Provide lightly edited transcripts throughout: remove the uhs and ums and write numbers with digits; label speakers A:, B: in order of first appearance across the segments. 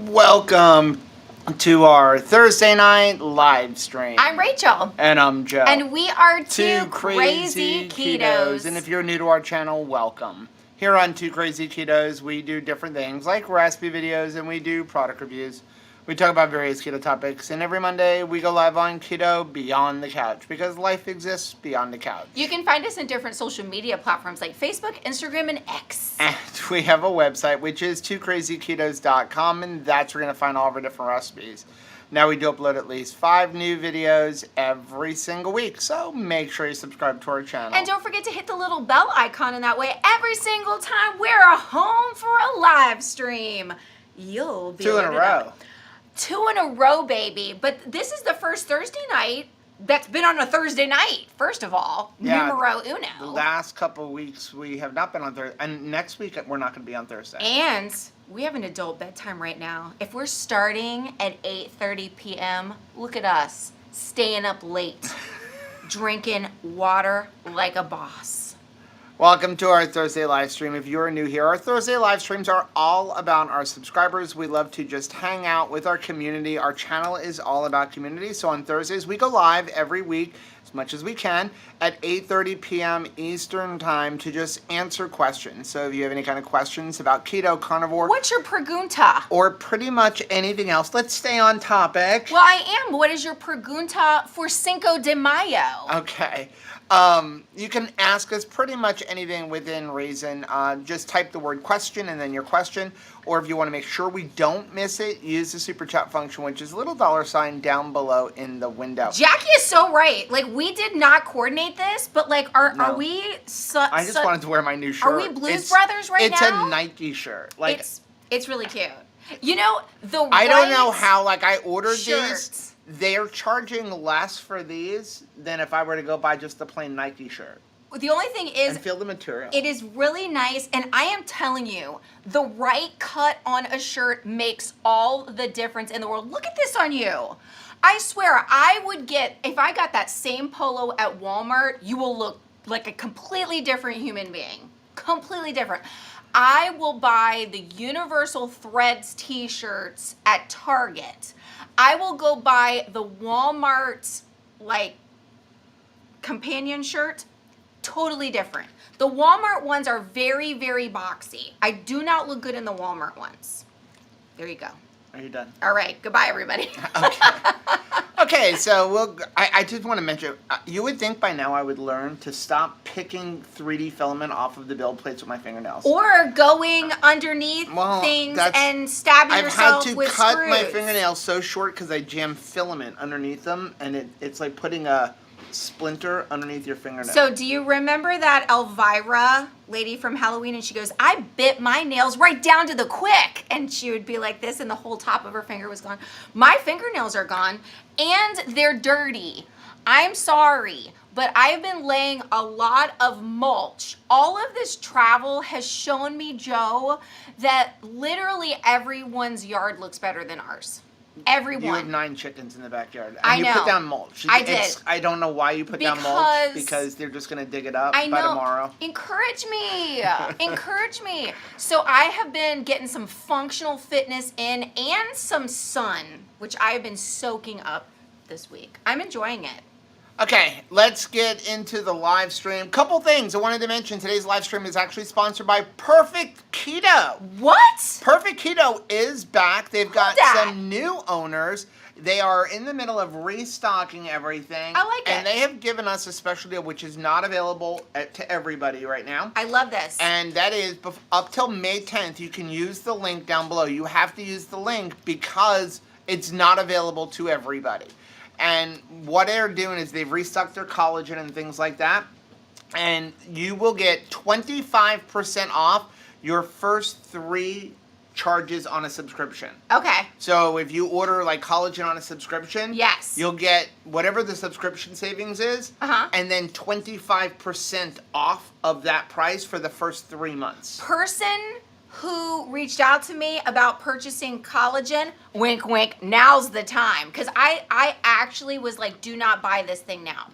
A: Welcome to our Thursday night live stream.
B: I'm Rachel.
A: And I'm Joe.
B: And we are two
A: Crazy Ketos. And if you're new to our channel, welcome. Here on Two Crazy Ketos, we do different things like recipe videos and we do product reviews. We talk about various keto topics, and every Monday we go live on Keto Beyond the Couch because life exists beyond the couch.
B: You can find us in different social media platforms like Facebook, Instagram, and X.
A: And we have a website which is twocrazyketos.com, and that's where you're going to find all of our different recipes. Now we do upload at least 5 new videos every single week, so make sure you subscribe to our channel.
B: And don't forget to hit the little bell icon, and that way every single time we're home for a live stream, you'll be
A: 2 in a row.
B: 2 in a row, baby. But this is the first Thursday night that's been on a Thursday night, first of all.
A: Yeah,
B: numero uno.
A: The last couple of weeks we have not been on Thursday, and next week we're not going to be on Thursday.
B: And we have an adult bedtime right now. If we're starting at 8:30 p.m., look at us, staying up late, drinking water like a boss.
A: Welcome to our Thursday live stream. If you're new here, our Thursday live streams are all about our subscribers. We love to just hang out with our community. Our channel is all about community. So on Thursdays, we go live every week as much as we can at 8:30 p.m. Eastern time to just answer questions. So if you have any kind of questions about keto, carnivore,
B: What's your pregunta?
A: or pretty much anything else, let's stay on topic.
B: Well, I am. What is your pregunta for Cinco de Mayo?
A: Okay. You can ask us pretty much anything within reason. Just type the word question and then your question. Or if you want to make sure we don't miss it, use the super chat function, which is a little $ down below in the window.
B: Jackie is so right. Like, we did not coordinate this, but like, are we?
A: I just wanted to wear my new shirt.
B: Are we Blues Brothers right now?
A: It's a Nike shirt. Like,
B: it's really cute. You know,
A: I don't know how. Like, I ordered
B: shirts.
A: these. They're charging less for these than if I were to go buy just the plain Nike shirt.
B: The only thing is,
A: and feel the material.
B: It is really nice, and I am telling you, the right cut on a shirt makes all the difference in the world. Look at this on you. I swear, I would get, if I got that same polo at Walmart, you will look like a completely different human being. Completely different. I will buy the Universal Threads t-shirts at Target. I will go buy the Walmart, like, companion shirt. Totally different. The Walmart ones are very, very boxy. I do not look good in the Walmart ones. There you go.
A: Are you done?
B: All right. Goodbye, everybody.
A: Okay. Okay, so I just want to mention, you would think by now I would learn to stop picking 3D filament off of the build plates with my fingernails.
B: Or going underneath things and stabbing yourself with screws.
A: I've had to cut my fingernails so short because I jam filament underneath them, and it's like putting a splinter underneath your fingernail.
B: So do you remember that Elvira lady from Halloween, and she goes, I bit my nails right down to the quick, and she would be like this and the whole top of her finger was gone. My fingernails are gone and they're dirty. I'm sorry, but I've been laying a lot of mulch. All of this travel has shown me, Joe, that literally everyone's yard looks better than ours. Everyone.
A: You have 9 chickens in the backyard. And
B: I know.
A: You put down mulch.
B: I did.
A: I don't know why you put down mulch, because they're just going to dig it up by tomorrow.
B: Encourage me. Encourage me. So I have been getting some functional fitness in and some sun, which I have been soaking up this week. I'm enjoying it.
A: Okay, let's get into the live stream. Couple things I wanted to mention. Today's live stream is actually sponsored by Perfect Keto.
B: What?
A: Perfect Keto is back. They've got some new owners. They are in the middle of restocking everything.
B: I like it.
A: And they have given us a special deal, which is not available to everybody right now.
B: I love this.
A: And that is, up till May 10th, you can use the link down below. You have to use the link because it's not available to everybody. And what they're doing is they've restocked their collagen and things like that. And you will get 25% off your first 3 charges on a subscription.
B: Okay.
A: So if you order like collagen on a subscription,
B: yes,
A: you'll get whatever the subscription savings is, and then 25% off of that price for the first 3 months.
B: Person who reached out to me about purchasing collagen, wink, wink, now's the time. Because I actually was like, do not buy this thing now.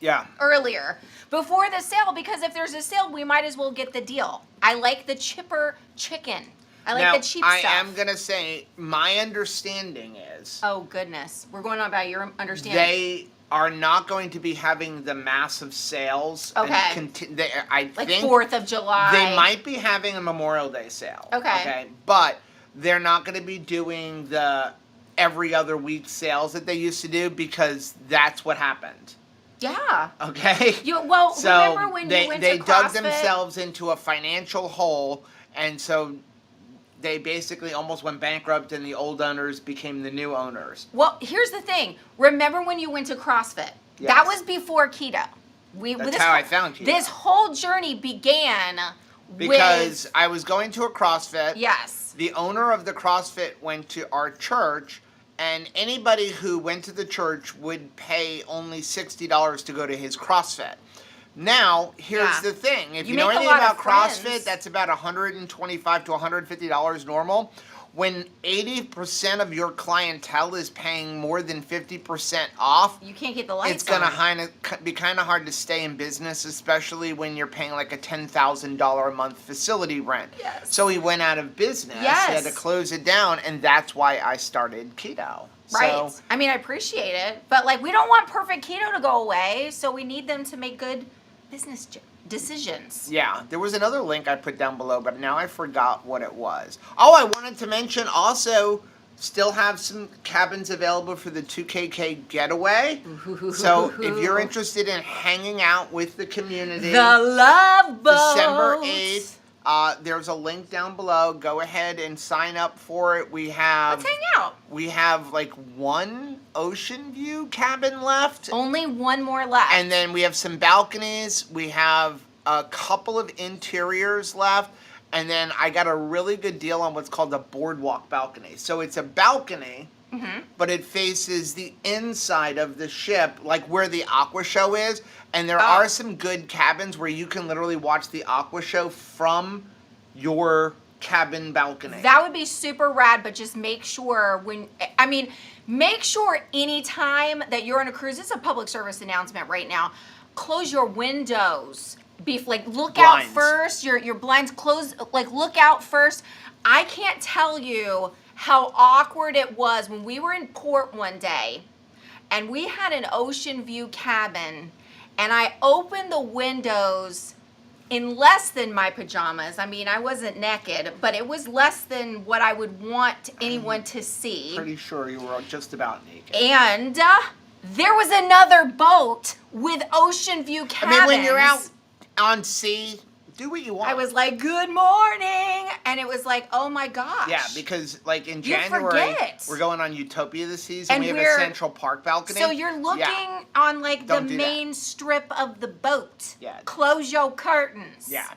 A: Yeah.
B: Earlier, before the sale, because if there's a sale, we might as well get the deal. I like the chipper chicken. I like
A: now,
B: the cheap
A: I
B: stuff.
A: am going to say, my understanding is
B: Oh, goodness. We're going on about your understanding.
A: they are not going to be having the massive sales.
B: Okay.
A: And I
B: like
A: think
B: 4th of July.
A: they might be having a Memorial Day sale.
B: Okay.
A: But they're not going to be doing the every other week sales that they used to do because that's what happened.
B: Yeah.
A: Okay?
B: So remember when you went to CrossFit?
A: They dug themselves into a financial hole, and so they basically almost went bankrupt, and the old owners became the new owners.
B: Well, here's the thing. Remember when you went to CrossFit?
A: Yes.
B: That was before keto.
A: That's how I found keto.
B: This whole journey began
A: because
B: with...
A: I was going to a CrossFit.
B: Yes.
A: The owner of the CrossFit went to our church, and anybody who went to the church would pay only $60 to go to his CrossFit. Now, here's the thing. If you know anything about CrossFit, that's about $125 to $150 normal. When 80% of your clientele is paying more than 50% off,
B: you can't get the lights
A: it's going to be kind of hard to stay in business, especially when you're paying like a $10,000 a month facility rent.
B: Yes.
A: So he went out of business.
B: Yes.
A: He had to close it down, and that's why I started keto.
B: Right.
A: So,
B: I mean, I appreciate it, but like we don't want perfect keto to go away, so we need them to make good business decisions.
A: yeah, there was another link I put down below, but now I forgot what it was. Oh, I wanted to mention also, still have some cabins available for the 2KK getaway. So if you're interested in hanging out with the community,
B: the Love Boat,
A: December 8th, there's a link down below. Go ahead and sign up for it.
B: Let's hang out.
A: We have like one ocean view cabin left.
B: Only one more left.
A: And then we have some balconies. We have a couple of interiors left. And then I got a really good deal on what's called a boardwalk balcony. So it's a balcony, but it faces the inside of the ship, like where the aqua show is. And there are some good cabins where you can literally watch the aqua show from your cabin balcony.
B: That would be super rad, but just make sure make sure anytime that you're on a cruise, it's a public service announcement right now, close your windows. Look out first, your blinds close, look out first. I can't tell you how awkward it was when we were in port one day and we had an ocean view cabin and I opened the windows in less than my pajamas. I mean, I wasn't naked, but it was less than what I would want anyone to see.
A: Pretty sure you were just about naked.
B: And there was another boat with ocean view cabins.
A: I mean, when you're out on sea, do what you want.
B: I was like, good morning. And it was like, oh my gosh.
A: Yeah, because like in
B: You
A: January,
B: forget.
A: we're going on Utopia this season.
B: And
A: we have a Central Park balcony.
B: So you're looking on like the
A: Don't do
B: main strip of the boat.
A: Yeah.
B: Close your curtains.
A: Yeah.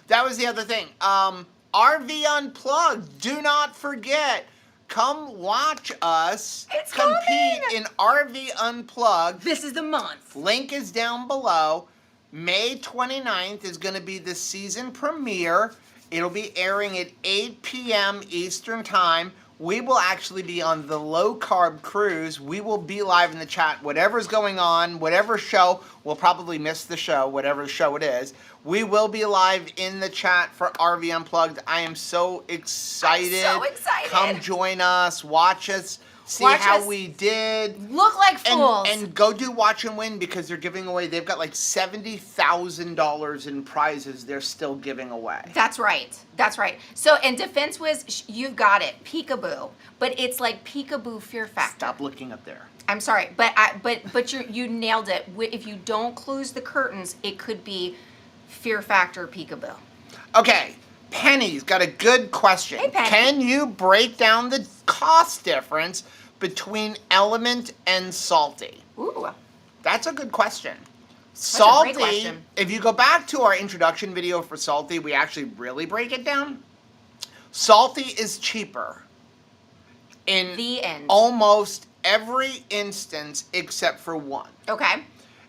A: That was the other thing. RV Unplugged. Do not forget. Come watch us compete in RV Unplugged.
B: This is the month.
A: Link is down below. May 29th is going to be the season premiere. It'll be airing at 8 p.m. Eastern Time. We will actually be on the low-carb cruise. We will be live in the chat. Whatever's going on, whatever show, we'll probably miss the show, whatever show it is. We will be live in the chat for RV Unplugged. I am so excited.
B: I'm so excited.
A: Come join us. Watch us. See how we did.
B: Look like fools.
A: And go do Watch and Win because they're giving away, they've got like $70,000 in prizes they're still giving away.
B: That's right. That's right. So, and Defense Wiz, you've got it. Peekaboo. But it's like Peekaboo Fear Factor.
A: Stop looking up there.
B: I'm sorry, but you nailed it. If you don't close the curtains, it could be Fear Factor Peekaboo.
A: Okay. Penny's got a good question.
B: Hey, Penny.
A: Can you break down the cost difference between Element and Salty?
B: Ooh.
A: That's a good question.
B: That's a great
A: Salty,
B: question.
A: if you go back to our introduction video for Salty, we actually really break it down. Salty is cheaper in
B: The end.
A: almost every instance except for one.
B: Okay.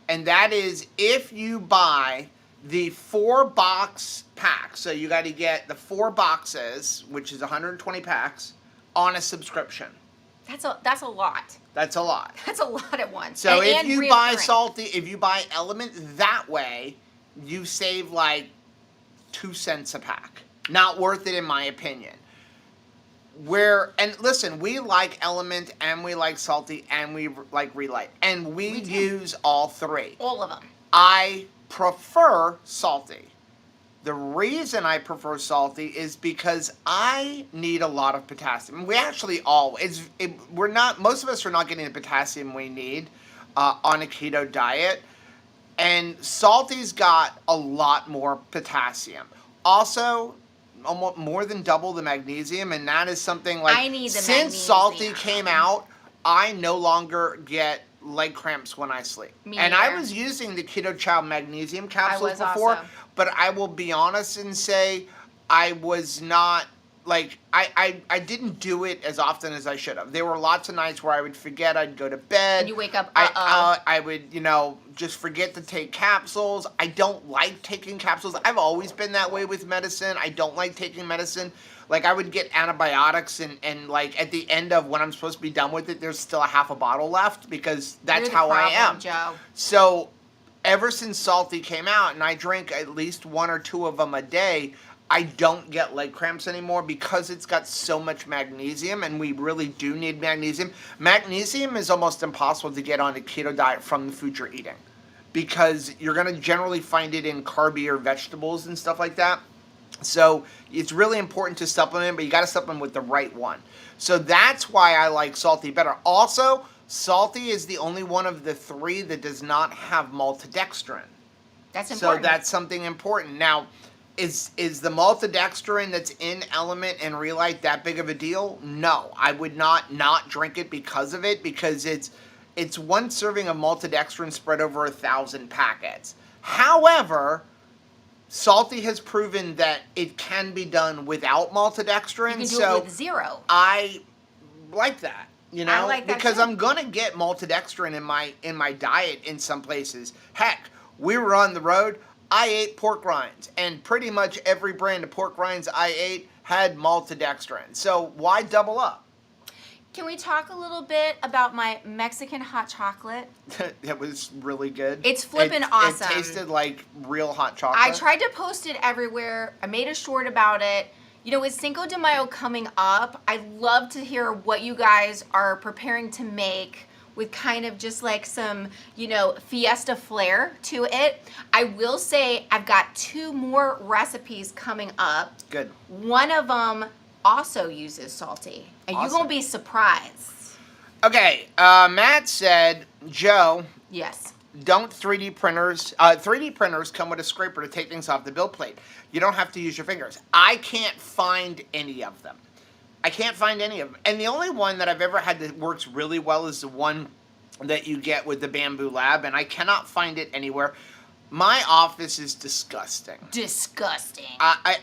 A: And that is if you buy the 4-box pack. So you got to get the 4 boxes, which is 120 packs, on a subscription.
B: That's a lot.
A: That's a lot.
B: That's a lot at once.
A: So if
B: and
A: you buy
B: reoccurring.
A: Salty, if you buy Element that way, you save like 2 cents a pack. Not worth it in my opinion. and listen, we like Element and we like Salty and we like Relight. And we use all three.
B: All of them.
A: I prefer Salty. The reason I prefer Salty is because I need a lot of potassium. We actually most of us are not getting the potassium we need on a keto diet. And Salty's got a lot more potassium. Also, almost more than double the magnesium, and that is something like,
B: I need the
A: since
B: magnesium.
A: Salty came out, I no longer get leg cramps when I sleep.
B: Me
A: and I
B: neither.
A: was using the Keto Chow magnesium capsules
B: was
A: before,
B: also.
A: but I will be honest and say I was not, like, I didn't do it as often as I should have. There were lots of nights where I would forget, I'd go to bed.
B: And you wake up,
A: I would, just forget to take capsules. I don't like taking capsules. I've always been that way with medicine. I don't like taking medicine. Like, I would get antibiotics and like, at the end of when I'm supposed to be done with it, there's still a half a bottle left because that's
B: You're the
A: how I
B: problem,
A: am.
B: Joe.
A: So, ever since Salty came out, and I drink at least 1 or 2 of them a day, I don't get leg cramps anymore because it's got so much magnesium, and we really do need magnesium. Magnesium is almost impossible to get on a keto diet from the food you're eating because you're going to generally find it in carbier vegetables and stuff like that. So it's really important to supplement, but you got to supplement with the right one. So that's why I like Salty better. Also, Salty is the only one of the 3 that does not have maltodextrin.
B: That's important.
A: So that's something important. Now, is the maltodextrin that's in Element and Relight that big of a deal? No, I would not drink it because of it, because it's 1 serving of maltodextrin spread over 1,000 packets. However, Salty has proven that it can be done without maltodextrin.
B: You can do it with 0.
A: I like that.
B: I like that
A: because
B: too.
A: I'm gonna get maltodextrin in my diet in some places. Heck, we were on the road. I ate pork rinds, and pretty much every brand of pork rinds I ate had maltodextrin. So why double up?
B: Can we talk a little bit about my Mexican hot chocolate?
A: It was really good.
B: It's flippin' awesome.
A: It tasted like real hot chocolate.
B: I tried to post it everywhere. I made a short about it. With Cinco de Mayo coming up, I'd love to hear what you guys are preparing to make with kind of just like some, fiesta flair to it. I will say I've got 2 more recipes coming up.
A: Good.
B: One of them also uses Salty, and
A: Awesome.
B: you're going to be surprised.
A: Okay, Matt said, Joe,
B: Yes.
A: don't 3D printers come with a scraper to take things off the build plate. You don't have to use your fingers. I can't find any of them. And the only one that I've ever had that works really well is the one that you get with the Bamboo Lab, and I cannot find it anywhere. My office is disgusting.
B: Disgusting.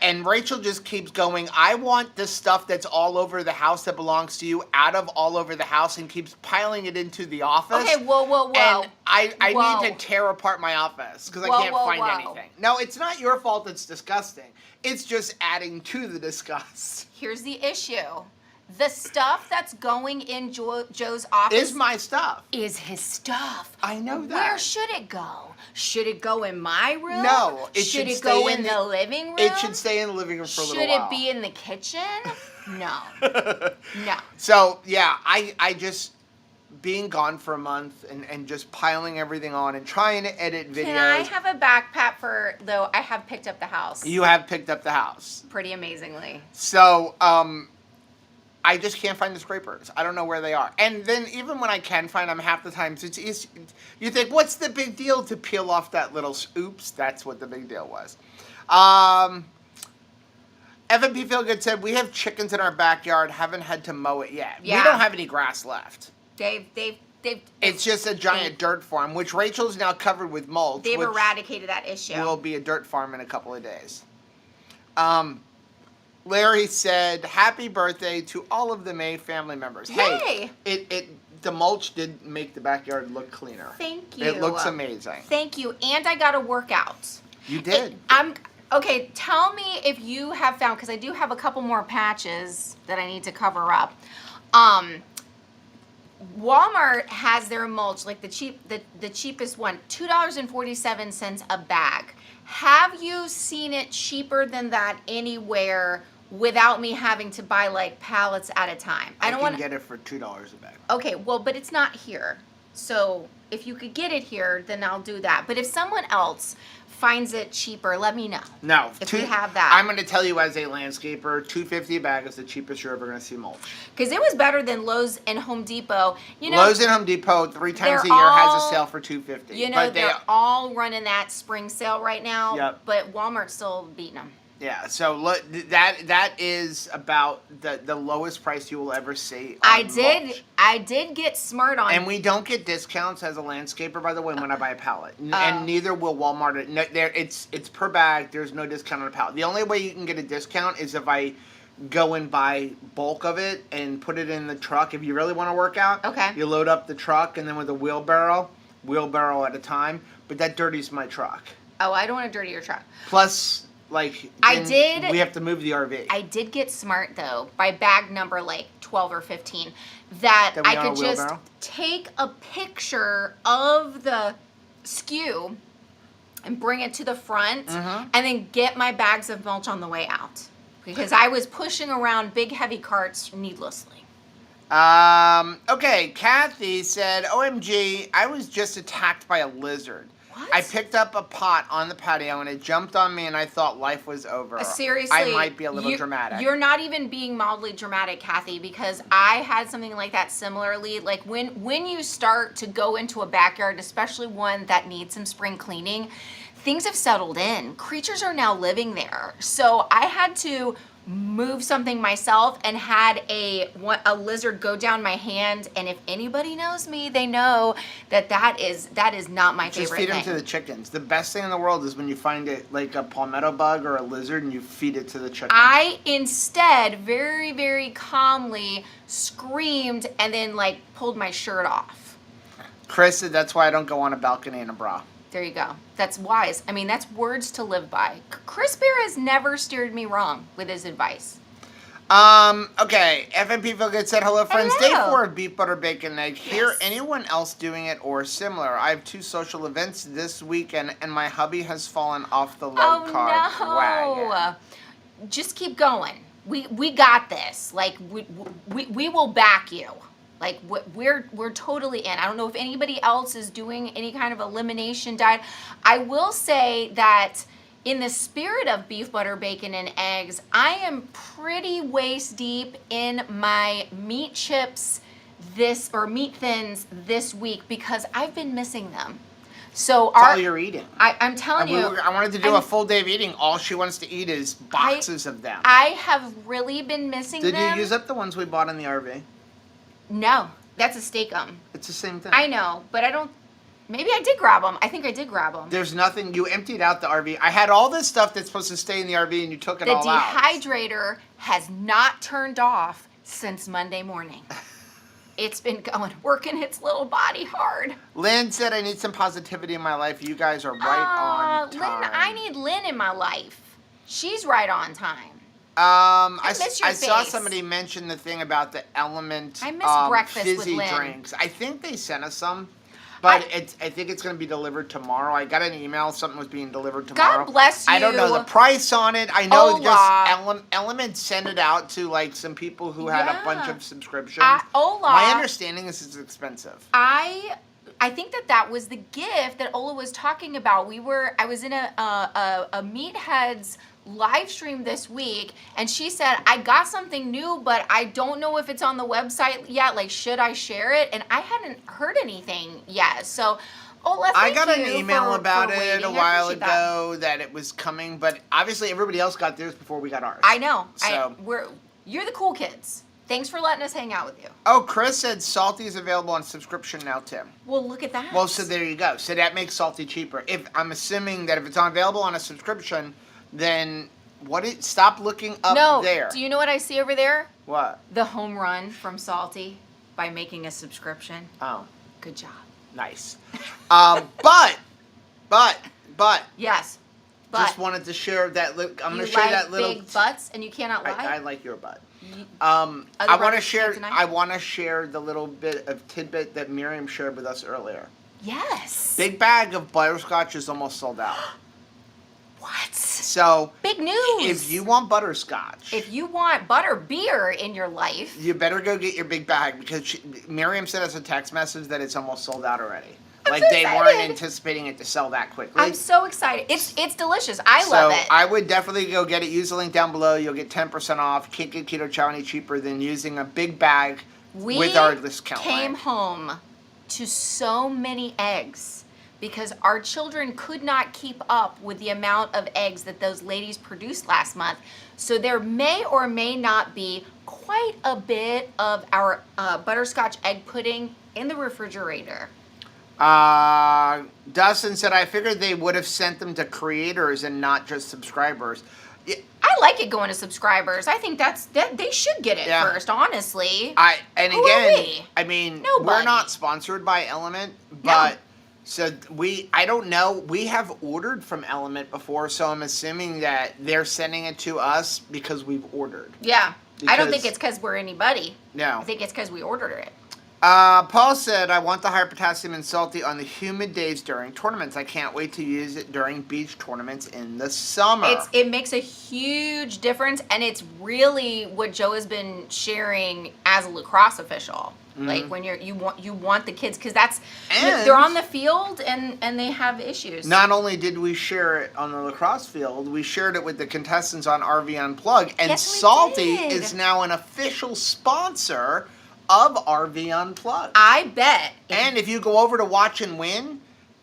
A: And Rachel just keeps going, I want this stuff that's all over the house that belongs to you out of all over the house, and keeps piling it into the office.
B: Okay, whoa.
A: And I
B: Whoa.
A: need to tear apart my office because I
B: Whoa,
A: can't
B: whoa,
A: find
B: whoa.
A: anything. No, it's not your fault it's disgusting. It's just adding to the disgust.
B: Here's the issue. The stuff that's going in Joe's office
A: Is my stuff.
B: is his stuff.
A: I know that.
B: Where should it go? Should it go in my room?
A: No, it
B: should
A: should
B: it go
A: stay
B: in the living room?
A: It should stay in the living room for a little
B: Should
A: while.
B: it be in the kitchen? No. No.
A: So, yeah, I just, being gone for a month and just piling everything on and trying to edit videos.
B: Can I have a backpack though I have picked up the house.
A: You have picked up the house.
B: Pretty amazingly.
A: So, I just can't find the scrapers. I don't know where they are. And then even when I can find them, half the time, you think, what's the big deal to peel off that little... Oops, that's what the big deal was. FMP Feelgood said, we have chickens in our backyard, haven't had to mow it yet.
B: Yeah.
A: We don't have any grass left.
B: It's
A: just a giant dirt farm, which Rachel's now covered with mulch.
B: They've
A: which
B: eradicated that issue.
A: will be a dirt farm in a couple of days. Larry said, happy birthday to all of the May family members.
B: Yay!
A: Hey, the mulch did make the backyard look cleaner.
B: Thank you.
A: It looks amazing.
B: Thank you. And I got a workout.
A: You did.
B: Okay, tell me if you have found, because I do have a couple more patches that I need to cover up. Walmart has their mulch, like the cheapest one, $2.47 a bag. Have you seen it cheaper than that anywhere without me having to buy like pallets at a time. I don't
A: can
B: want
A: get it for $2 a bag.
B: Okay, well, but it's not here. So if you could get it here, then I'll do that. But if someone else finds it cheaper, let me know.
A: No,
B: if we have that.
A: I'm going to tell you as a landscaper, $2.50 a bag is the cheapest you're ever going to see mulch.
B: Because it was better than Lowe's and Home Depot. You know,
A: Lowe's and Home Depot 3 times a year has a sale for $2.50.
B: You know, they're all running that spring sale right now.
A: Yep.
B: But Walmart's still beating them.
A: Yeah, so that is about the lowest price you will ever see.
B: I
A: mulch.
B: did get smart on.
A: And we don't get discounts as a landscaper, by the way, when I buy a pallet, and neither will Walmart. No, it's per bag. There's no discount on a pallet. The only way you can get a discount is if I go and buy bulk of it and put it in the truck. If you really want to work out,
B: okay,
A: you load up the truck and then with a wheelbarrow at a time. But that dirties my truck.
B: Oh, I don't want to dirty your truck.
A: Plus. We have to move the RV.
B: I did get smart though by bag number like 12 or 15 that I could just take a picture of the SKU and bring it to the front and then get my bags of mulch on the way out because I was pushing around big heavy carts needlessly.
A: Okay, Kathy said, OMG, I was just attacked by a lizard.
B: What?
A: I picked up a pot on the patio and it jumped on me and I thought life was over.
B: Seriously.
A: I might be a little dramatic.
B: You're not even being mildly dramatic, Kathy, because I had something like that similarly. Like when you start to go into a backyard, especially one that needs some spring cleaning, things have settled in. Creatures are now living there. So I had to move something myself and had a lizard go down my hand, and if anybody knows me, they know that is not my favorite thing.
A: Just feed them to the chickens. The best thing in the world is when you find it like a palmetto bug or a lizard and you feed it to the chickens.
B: I instead very, very calmly screamed and then like pulled my shirt off.
A: Chris said that's why I don't go on a balcony in a bra.
B: There you go. That's wise. I mean, that's words to live by. Chris Bear has never steered me wrong with his advice.
A: Okay. FMP Feel Good said, hello, friends.
B: Hello.
A: Day 4 of Beef, Butter, Bacon, Egg.
B: Yes.
A: Hear anyone else doing it or similar? I have 2 social events this weekend, and my hubby has fallen off the low-carb wagon.
B: Just keep going. We got this. Like, we will back you. Like we're totally in. I don't know if anybody else is doing any kind of elimination diet. I will say that in the spirit of beef, butter, bacon, and eggs, I am pretty waist deep in my meat chips meat thins this week because I've been missing them. So
A: all you're eating.
B: I'm telling you.
A: I wanted to do a full day of eating. All she wants to eat is boxes of them.
B: I have really been missing them.
A: Did you use up the ones we bought in the RV?
B: No, that's a steak-um.
A: It's the same thing.
B: I know, but I don't. Maybe I did grab them. I think I did grab them.
A: There's nothing. You emptied out the RV. I had all this stuff that's supposed to stay in the RV, and you took it all out.
B: The dehydrator has not turned off since Monday morning. It's been working its little body hard.
A: Lynn said, I need some positivity in my life. You guys are right on time.
B: Lynn, I need Lynn in my life. She's right on time.
A: I saw somebody mention the thing about the Element
B: breakfast
A: fizzy
B: with Lynn.
A: drinks. I think they sent us some, but I think it's going to be delivered tomorrow. I got an email, something was being delivered tomorrow.
B: God bless you.
A: I don't know the price on it. I know just Element sent it out to like some people who had a bunch of subscriptions. My understanding is it's expensive.
B: I think that was the gift that Ola was talking about. I was in a Meatheads live stream this week, and she said, I got something new, but I don't know if it's on the website yet. Like, should I share it? And I hadn't heard anything yet. So, Ola,
A: I got an email about it a while ago that it was coming, but obviously everybody else got theirs before we got ours.
B: I know.
A: So
B: you're the cool kids. Thanks for letting us hang out with you.
A: Oh, Chris said Salty is available on subscription now, Tim.
B: Well, look at that.
A: Well, so there you go. So that makes Salty cheaper. If I'm assuming that if it's available on a subscription, then stop looking up there.
B: No, do you know what I see over there?
A: What?
B: The home run from Salty by making a subscription.
A: Oh.
B: Good job.
A: Nice. But.
B: Yes. But.
A: Just wanted to share that. I'm going to share
B: like
A: that little.
B: Big butts, and you cannot lie.
A: I like your butt. I want to share. I want to share the little bit of tidbit that Miriam shared with us earlier.
B: Yes.
A: Big bag of butterscotch is almost sold out.
B: What?
A: So
B: Big news.
A: if you want butterscotch,
B: If you want butter beer in your life,
A: you better go get your big bag because Miriam sent us a text message that it's almost sold out already. Like
B: so
A: they weren't
B: excited.
A: anticipating it to sell that quickly.
B: I'm so excited. It's delicious. I love it.
A: I would definitely go get it. Use the link down below. You'll get 10% off. Can't get Keto Chow any cheaper than using a big bag with our discount
B: came
A: link.
B: home to so many eggs because our children could not keep up with the amount of eggs that those ladies produced last month. So there may or may not be quite a bit of our butterscotch egg pudding in the refrigerator.
A: Dustin said, I figured they would have sent them to creators and not just subscribers. Yeah,
B: I like it going to subscribers. I think that they should get it first, honestly.
A: Who
B: are we?
A: I mean,
B: Nobody.
A: we're not sponsored by Element, but so I don't know. We have ordered from Element before, so I'm assuming that they're sending it to us because we've ordered.
B: Yeah. I don't think
A: Because-
B: it's because we're anybody.
A: No.
B: I think it's because we ordered it.
A: Paul said, I want the higher potassium and salty on the humid days during tournaments. I can't wait to use it during beach tournaments in the summer.
B: It makes a huge difference, and it's really what Joe has been sharing as a lacrosse official. Like when you want the kids, because they're on the field and they have issues.
A: Not only did we share it on the lacrosse field, we shared it with the contestants on RV Unplugged, and
B: Yes, we
A: Salty
B: did.
A: is now an official sponsor of RV Unplugged.
B: I bet.
A: And if you go over to Watch and Win,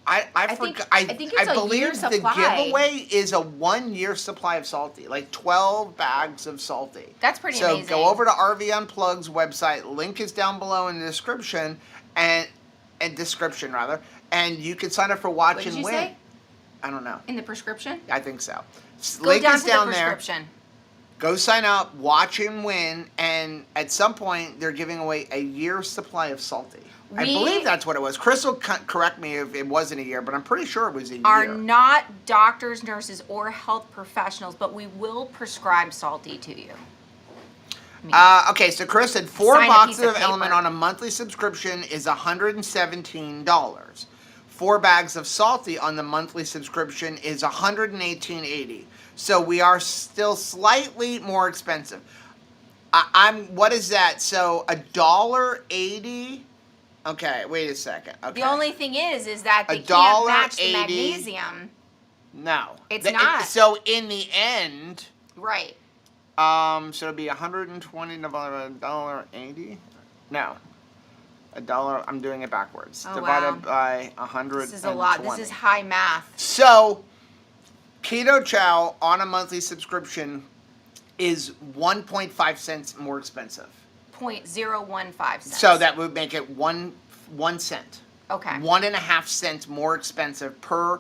A: I
B: think it's a
A: believe
B: year
A: the
B: supply.
A: giveaway is a 1 year supply of Salty, like 12 bags of Salty.
B: That's pretty
A: so
B: amazing.
A: So go over to RV Unplugged's website. Link is down below in the description and you can sign up for Watch
B: What
A: and
B: did you
A: Win.
B: say?
A: I don't know.
B: In the prescription?
A: I think so.
B: Go
A: Link
B: down
A: is
B: to
A: down
B: the
A: there.
B: prescription.
A: Go sign up, watch and win, and at some point they're giving away a year's supply of Salty. I believe that's what it was. Chris will correct me if it wasn't a year, but I'm pretty sure it was a year.
B: Are not doctors, nurses, or health professionals, but we will prescribe Salty to you.
A: Okay, so Chris said 4
B: Sign a
A: boxes
B: piece of
A: of Element
B: paper.
A: on a monthly subscription is $117. 4 bags of Salty on the monthly subscription is $118.80. So we are still slightly more expensive. What is that? So $1.80. Okay, wait a second. Okay.
B: The only thing is that they can't
A: $1.80.
B: match the magnesium.
A: No,
B: It's not.
A: So in the end,
B: Right.
A: so it'd be $120 divided by $1.80. No, $1. I'm doing it backwards.
B: Oh,
A: divided
B: wow.
A: by 120.
B: This is a lot. This is high math.
A: So, Keto Chow on a monthly subscription is 1.5 cents more expensive.
B: 0.015 cents.
A: So that would make it 1 cent.
B: Okay.
A: 1.5 cents more expensive per.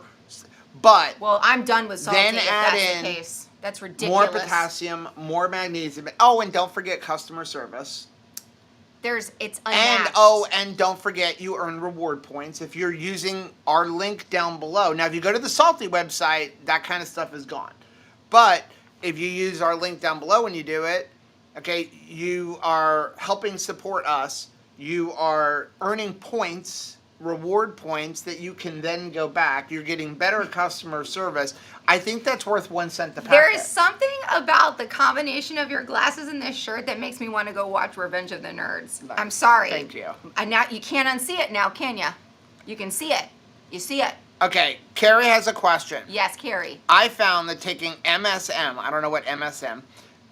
A: But
B: Well, I'm done with Salty
A: Then
B: if
A: add
B: that's
A: in
B: the case. That's ridiculous.
A: more potassium, more magnesium. Oh, and don't forget customer service.
B: It's unmatched.
A: And don't forget you earn reward points if you're using our link down below. Now, if you go to the Salty website, that kind of stuff is gone. But if you use our link down below when you do it, okay, you are helping support us. You are earning points, reward points that you can then go back. You're getting better customer service. I think that's worth 1 cent a packet.
B: There is something about the combination of your glasses and this shirt that makes me want to go watch Revenge of the Nerds. I'm sorry.
A: Thank you.
B: And now you can't unsee it now, can you? You can see it. You see it.
A: Okay, Carrie has a question.
B: Yes, Carrie.
A: I found that taking MSM, I don't know what MSM,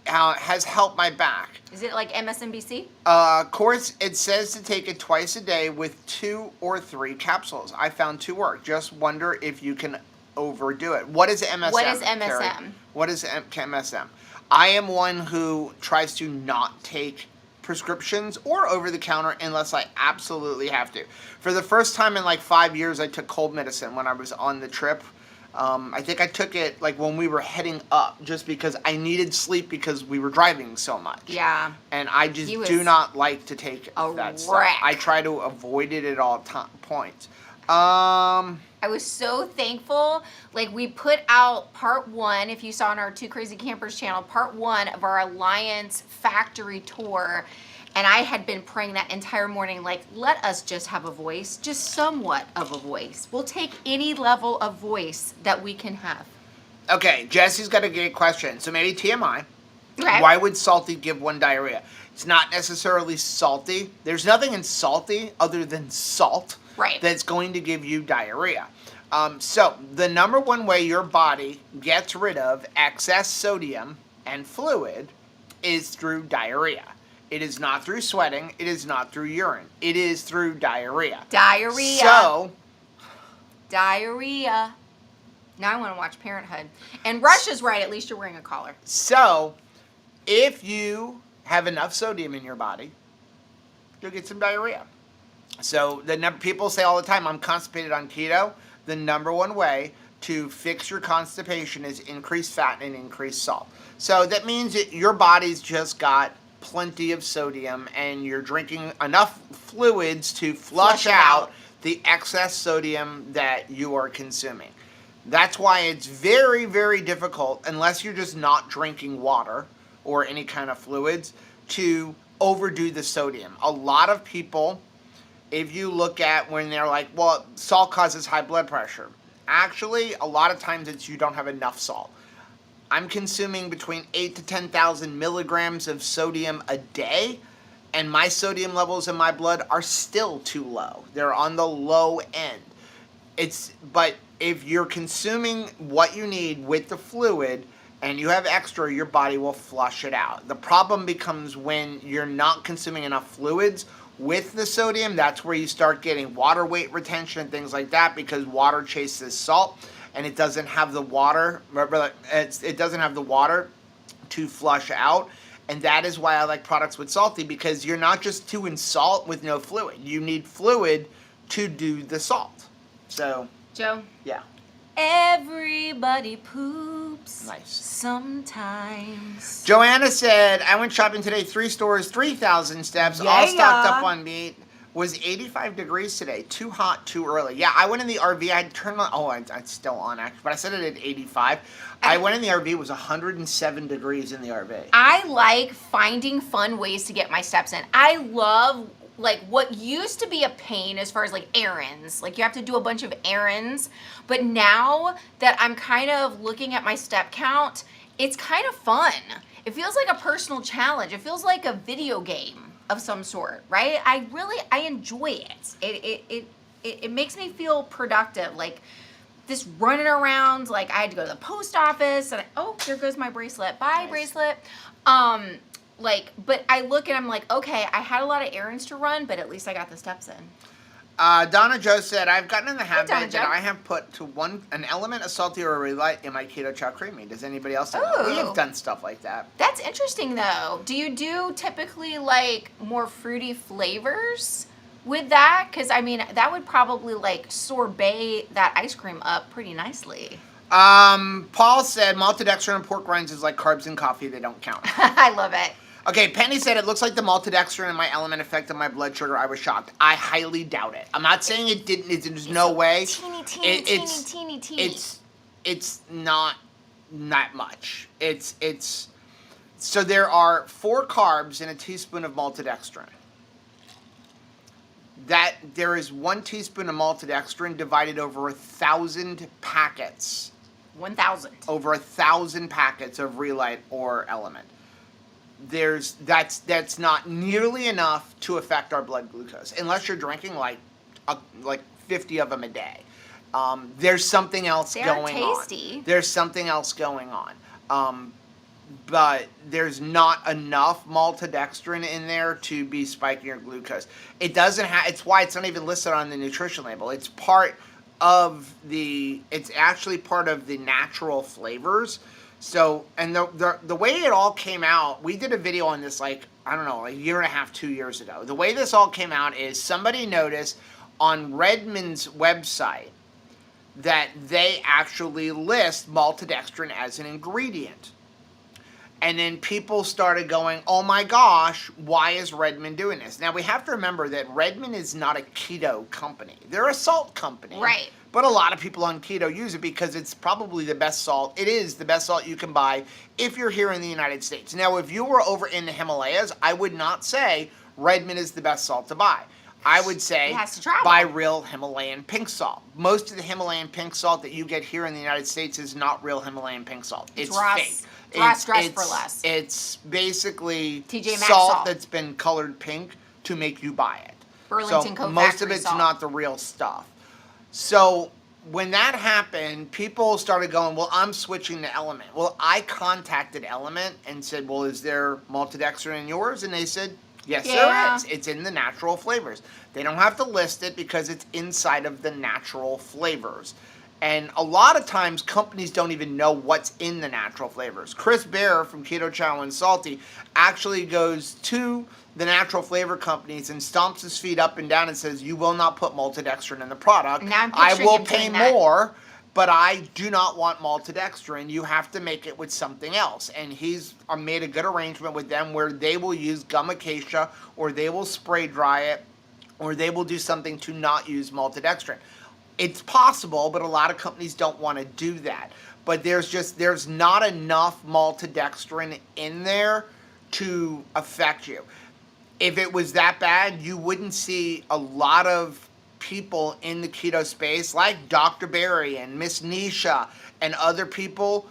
A: has helped my back.
B: Is it like MSNBC?
A: Of course, it says to take it twice a day with 2 or 3 capsules. I found 2 work. Just wonder if you can overdo it. What is MSM?
B: What is MSM?
A: Carrie? What is MSM? I am one who tries to not take prescriptions or over-the-counter unless I absolutely have to. For the first time in like 5 years, I took cold medicine when I was on the trip. I think I took it like when we were heading up just because I needed sleep because we were driving so much.
B: Yeah.
A: And I just do not like to take that stuff. I try to avoid it at all points.
B: I was so thankful. Like, we put out part 1, if you saw on our Two Crazy Campers channel, part 1 of our Alliance factory tour. And I had been praying that entire morning, like, let us just have a voice, just somewhat of a voice. We'll take any level of voice that we can have.
A: Okay, Jesse's got a great question. So maybe TMI.
B: Okay.
A: Why would salty give one diarrhea? It's not necessarily salty. There's nothing in salty other than salt
B: Right.
A: that's going to give you diarrhea. So the number one way your body gets rid of excess sodium and fluid is through diarrhea. It is not through sweating. It is not through urine. It is through diarrhea.
B: Diarrhea.
A: So,
B: diarrhea. Now I want to watch Parenthood. And Rush is right. At least you're wearing a collar.
A: So, if you have enough sodium in your body, you'll get some diarrhea. So people say all the time, I'm constipated on keto. The number one way to fix your constipation is increase fat and increase salt. So that means that your body's just got plenty of sodium and you're drinking enough fluids to flush out the excess sodium that you are consuming. That's why it's very, very difficult, unless you're just not drinking water or any kind of fluids, to overdo the sodium. A lot of people, if you look at when they're like, well, salt causes high blood pressure. Actually, a lot of times it's you don't have enough salt. I'm consuming between 8 to 10,000 milligrams of sodium a day, and my sodium levels in my blood are still too low. They're on the low end. But if you're consuming what you need with the fluid and you have extra, your body will flush it out. The problem becomes when you're not consuming enough fluids with the sodium. That's where you start getting water weight retention and things like that, because water chases salt and it doesn't have the water. It doesn't have the water to flush out. And that is why I like products with salty, because you're not just doing salt with no fluid. You need fluid to do the salt. So,
B: Joe?
A: yeah.
B: Everybody poops.
A: Nice.
B: Sometimes.
A: Joanna said, I went shopping today, 3 stores, 3,000 steps, all
B: Yeah.
A: stocked up on meat. Was 85 degrees today. Too hot, too early. Yeah, I went in the RV. I turned on, it's still on actually, but I set it at 85. I went in the RV, it was 107 degrees in the RV.
B: I like finding fun ways to get my steps in. I love, like, what used to be a pain as far as, like, errands. Like, you have to do a bunch of errands. But now that I'm kind of looking at my step count, it's kind of fun. It feels like a personal challenge. It feels like a video game of some sort, right? I enjoy it. It makes me feel productive. Like, this running around, like, I had to go to the post office, and there goes my bracelet. Bye, nice. Bracelet. But I look and I'm like, okay, I had a lot of errands to run, but at least I got the steps in.
A: Donna Joe said, I've gotten in the habit
B: Donna
A: that
B: Jo.
A: I have put to an element of salty or a really light in my keto chow creamy. Does anybody else do that? We have done stuff like that.
B: That's interesting, though. Do you do typically, like, more fruity flavors with that? Because, I mean, that would probably, like, sorbet that ice cream up pretty nicely.
A: Paul said, maltodextrin and pork rinds is like carbs in coffee. They don't count.
B: I love it.
A: Okay, Penny said, it looks like the maltodextrin in my element affected my blood sugar. I was shocked. I highly doubt it. I'm not saying it didn't. There's no way.
B: Teeny.
A: It's not that much. So there are 4 carbs in a teaspoon of maltodextrin. That there is 1 teaspoon of maltodextrin divided over 1,000 packets.
B: 1,000.
A: Over 1,000 packets of Relight or Element. That's not nearly enough to affect our blood glucose unless you're drinking like 50 of them a day. There's something else going
B: tasty.
A: on. There's something else going on. But there's not enough maltodextrin in there to be spiking your glucose. It doesn't have. It's why it's not even listed on the nutrition label. It's actually part of the natural flavors. So, and the way it all came out, we did a video on this, like, I don't know, a year and a half, 2 years ago. The way this all came out is somebody noticed on Redmond's website that they actually list maltodextrin as an ingredient. And then people started going, oh my gosh, why is Redmond doing this? Now, we have to remember that Redmond is not a keto company. They're a salt company.
B: Right.
A: But a lot of people on keto use it because it's probably the best salt. It is the best salt you can buy if you're here in the United States. Now, if you were over in the Himalayas, I would not say Redmond is the best salt to buy. I would say,
B: It has to travel.
A: buy real Himalayan pink salt. Most of the Himalayan pink salt that you get here in the United States is not real Himalayan pink salt. It's fake.
B: Dress for less.
A: It's basically
B: TJ Maxx
A: salt that's been colored pink to make you buy it.
B: Burlington
A: So
B: Coat
A: most
B: Factory
A: of it's
B: salt.
A: not the real stuff. So when that happened, people started going, well, I'm switching to Element. Well, I contacted Element and said, well, is there maltodextrin in yours? And they said, yes, there is. It's in the natural flavors. They don't have to list it because it's inside of the natural flavors. And a lot of times, companies don't even know what's in the natural flavors. Chris Bear from Keto Chow and Salty actually goes to the natural flavor companies and stomps his feet up and down and says, you will not put maltodextrin in the product.
B: Now I'm
A: I
B: picturing
A: will
B: him
A: pay
B: doing that.
A: more, but I do not want maltodextrin. You have to make it with something else. And he's made a good arrangement with them where they will use gum acacia, or they will spray dry it, or they will do something to not use maltodextrin. It's possible, but a lot of companies don't want to do that. But there's not enough maltodextrin in there to affect you. If it was that bad, you wouldn't see a lot of people in the keto space like Dr. Barry and Miss Nisha and other people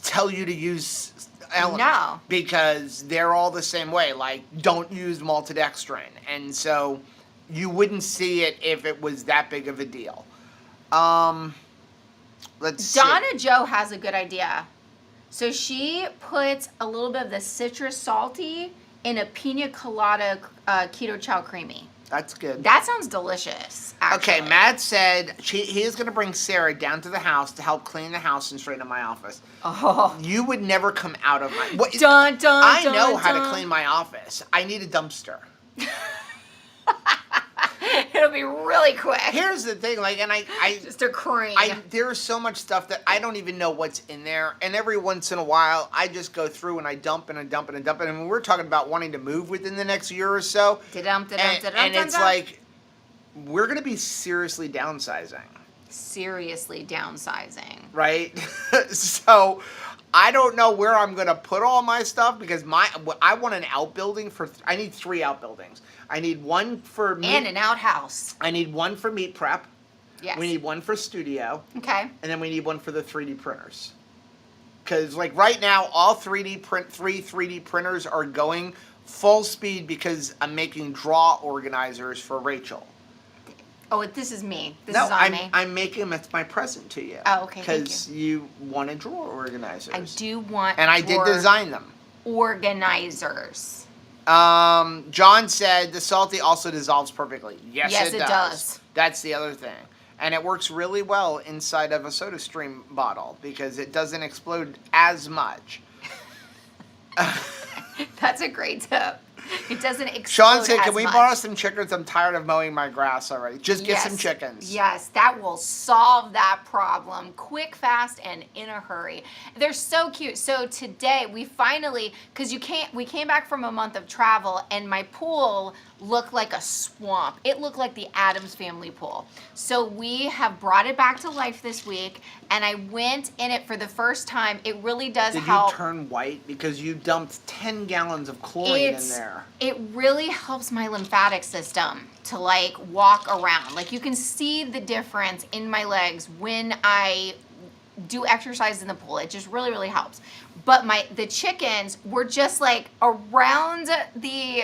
A: tell you to use Element.
B: No.
A: Because they're all the same way. Like, don't use maltodextrin. And so you wouldn't see it if it was that big of a deal. Let's see.
B: Donna Joe has a good idea. So she puts a little bit of the citrus salty in a pina colada keto chow creamy.
A: That's good.
B: That sounds delicious, actually.
A: Okay, Matt said he is going to bring Sarah down to the house to help clean the house and straighten up my office.
B: Oh.
A: You would never come out of my... What,
B: Dun, dun,
A: I
B: dun,
A: know how
B: dun.
A: to clean my office. I need a dumpster.
B: It'll be really quick.
A: Here's the thing, like, and I
B: Just a cream.
A: there's so much stuff that I don't even know what's in there, and every once in a while, I just go through and I dump and I dump and I dump, and I mean, we're talking about wanting to move within the next year or so, and it's like, we're going to be seriously downsizing.
B: Seriously downsizing.
A: Right? So, I don't know where I'm going to put all my stuff, because I want an outbuilding I need 3 outbuildings. I need one for meat.
B: And an outhouse.
A: I need one for meat prep.
B: Yes.
A: We need one for studio.
B: Okay.
A: And then we need one for the 3D printers. Because, like, right now, all 3 3D printers are going full speed because I'm making draw organizers for Rachel.
B: Oh, this is me. This is on me.
A: I'm making them. It's my present to you.
B: Oh, okay, thank
A: Because you wanted drawer organizers.
B: I do want
A: And I did design them.
B: Organizers.
A: John said the salty also dissolves perfectly. Yes, it does. That's the other thing. And it works really well inside of a SodaStream bottle because it doesn't explode as much.
B: That's a great tip. It doesn't explode
A: Sean said, can we
B: much.
A: borrow some chickens? I'm tired of mowing my grass already. Just get some chickens.
B: Yes, that will solve that problem quick, fast, and in a hurry. They're so cute. So today we finally, because we came back from a month of travel and my pool looked like a swamp. It looked like the Addams Family pool. So we have brought it back to life this week, and I went in it for the first time. It really does help.
A: Did you turn white because you dumped 10 gallons of chlorine in there?
B: It really helps my lymphatic system to like walk around. Like you can see the difference in my legs when I do exercise in the pool. It just really, really helps. But the chickens were just like around the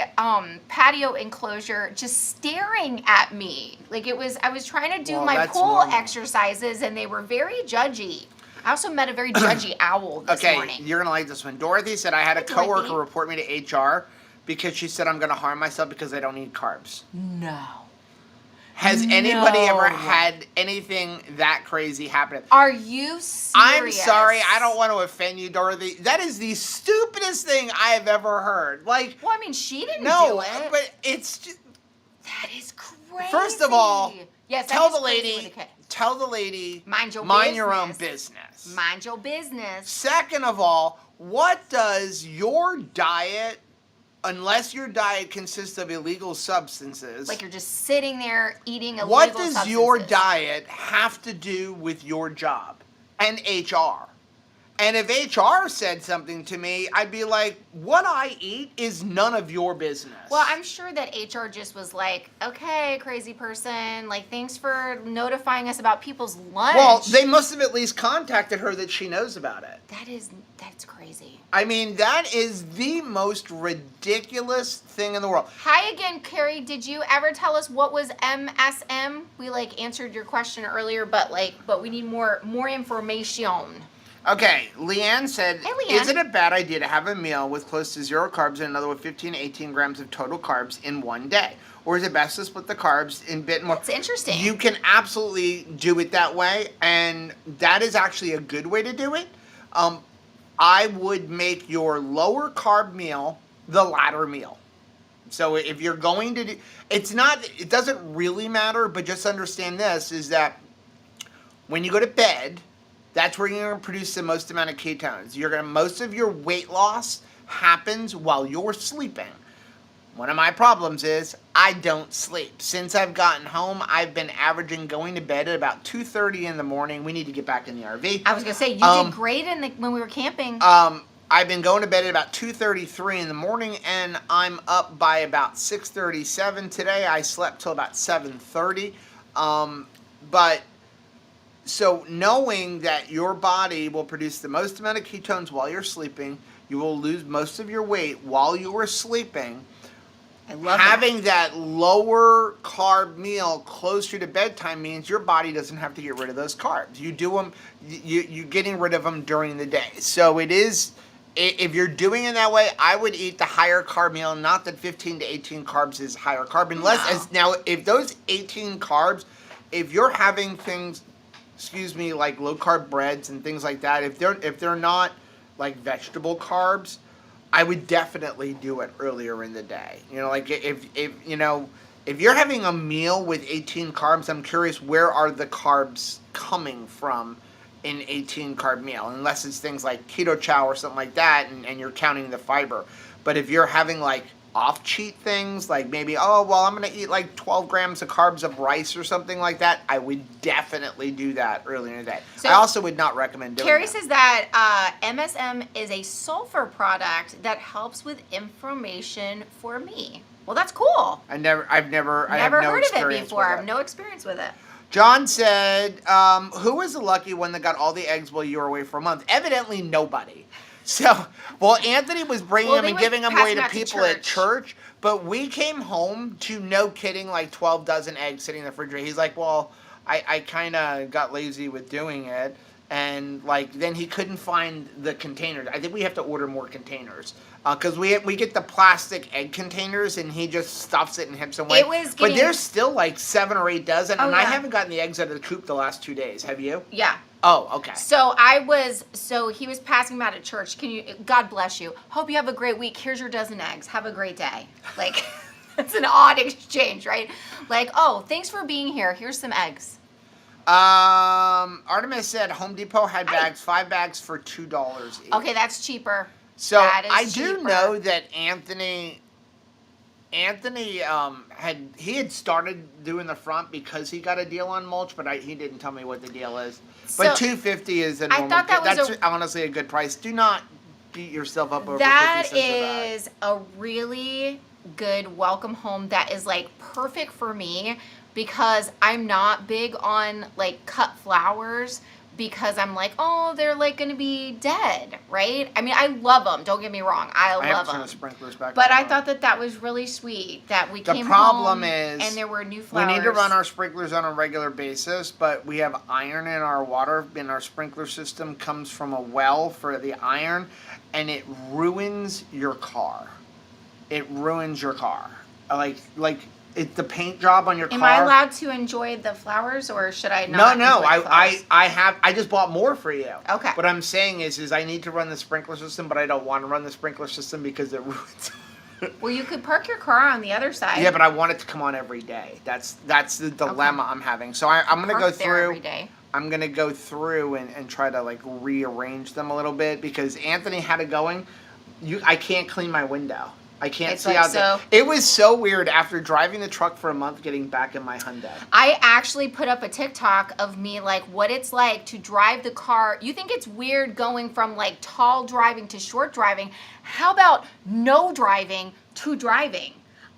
B: patio enclosure, just staring at me. Like I was trying to do my pool exercises and they were very judgy. I also met a very judgy owl this morning.
A: Okay, you're going to like this one. Dorothy said, I had a coworker report me to HR because she said I'm going to harm myself because I don't eat carbs.
B: No.
A: Has anybody ever had anything that crazy happen?
B: Are you serious?
A: I'm sorry, I don't want to offend you, Dorothy. That is the stupidest thing I have ever heard. Like,
B: well, I mean, she didn't
A: no,
B: do it.
A: but it's just...
B: That is crazy.
A: First of all,
B: yes,
A: tell the lady, mind your own business.
B: Mind your business.
A: Second of all, what does your diet, unless your diet consists of illegal substances...
B: Like you're just sitting there eating illegal
A: what
B: substances.
A: does your diet have to do with your job and HR? And if HR said something to me, I'd be like, what I eat is none of your business.
B: Well, I'm sure that HR just was like, okay, crazy person, like, thanks for notifying us about people's lunch.
A: Well, they must have at least contacted her that she knows about it.
B: That's crazy.
A: I mean, that is the most ridiculous thing in the world.
B: Hi again, Carrie. Did you ever tell us what was MSM? We answered your question earlier, but we need more information.
A: Okay, Leanne said,
B: Hey, Leanne.
A: Is it a bad idea to have a meal with close to 0 carbs and another with 15 to 18 grams of total carbs in one day? Or is it best to split the carbs in a bit more?
B: That's interesting.
A: You can absolutely do it that way, and that is actually a good way to do it. I would make your lower carb meal the latter meal. So if you're going to do, it doesn't really matter, but just understand this, is that when you go to bed, that's where you're going to produce the most amount of ketones. Most of your weight loss happens while you're sleeping. One of my problems is I don't sleep. Since I've gotten home, I've been averaging going to bed at about 2:30 in the morning. We need to get back in the RV.
B: I was going to say, you did great when we were camping.
A: I've been going to bed at about 2:33 in the morning, and I'm up by about 6:37 today. I slept till about 7:30. So knowing that your body will produce the most amount of ketones while you're sleeping, you will lose most of your weight while you are sleeping.
B: I love
A: Having that lower carb meal closer to bedtime means your body doesn't have to get rid of those carbs. You do them, you're getting rid of them during the day. So it is, if you're doing it that way, I would eat the higher carb meal. Not that 15 to 18 carbs is higher carb, unless now if those 18 carbs, if you're having things, like low carb breads and things like that, if they're not like vegetable carbs, I would definitely do it earlier in the day. If you're having a meal with 18 carbs, I'm curious, where are the carbs coming from in 18 carb meal? Unless it's things like keto chow or something like that, and you're counting the fiber. But if you're having off cheat things, like maybe, I'm going to eat 12 grams of carbs of rice or something like that, I would definitely do that earlier in the day. So I also would not recommend doing
B: Carrie
A: that.
B: says that MSM is a sulfur product that helps with inflammation for me. Well, that's cool.
A: I've never
B: heard of it before. I have no experience with it.
A: John said, who was the lucky one that got all the eggs while you were away for a month? Evidently nobody. So, Anthony was bringing them and giving them away to people at church, but we came home to, no kidding, 12 dozen eggs sitting in the refrigerator. He's like, well, I kind of got lazy with doing it, and then he couldn't find the containers. I think we have to order more containers, because we get the plastic egg containers, and he just stuffs it and hips them away. But there's still 7 or 8 dozen, and I haven't gotten the eggs out of the coop the last 2 days. Have you?
B: Yeah.
A: Oh, okay.
B: So he was passing them out at church. God bless you. Hope you have a great week. Here's your dozen eggs. Have a great day. It's an odd exchange, right? Thanks for being here. Here's some eggs.
A: Artemis said Home Depot had bags, 5 bags for $2 each.
B: Okay, that's cheaper.
A: So I do know that Anthony had started doing the front because he got a deal on mulch, but he didn't tell me what the deal is. But $2.50 is a normal. That's honestly a good price. Do not beat yourself up over 50 cents a bag.
B: That is a really good welcome home that is perfect for me, because I'm not big on cut flowers, because I'm they're going to be dead, right? I mean, I love them. Don't get me wrong. I love them.
A: Sprinklers back
B: but I thought that was really sweet that we came home and there were new flowers.
A: We need to run our sprinklers on a regular basis, but we have iron in our water, and our sprinkler system comes from a well for the iron, and it ruins your car. It ruins your car. It's the paint job on your car.
B: Am I allowed to enjoy the flowers, or should I not?
A: No. I just bought more for you.
B: Okay.
A: What I'm saying is I need to run the sprinkler system, but I don't want to run the sprinkler system because it ruins.
B: Well, you could park your car on the other side.
A: Yeah, but I want it to come on every day. That's the dilemma I'm having. So I'm going to go through.
B: Every day.
A: I'm going to go through and try to rearrange them a little bit, because Anthony had it going. I can't clean my window. I can't
B: It's
A: see
B: like
A: out there.
B: so-
A: It was so weird after driving the truck for a month, getting back in my Hyundai.
B: I actually put up a TikTok of me like what it's like to drive the car. You think it's weird going from like tall driving to short driving? How about no driving to driving?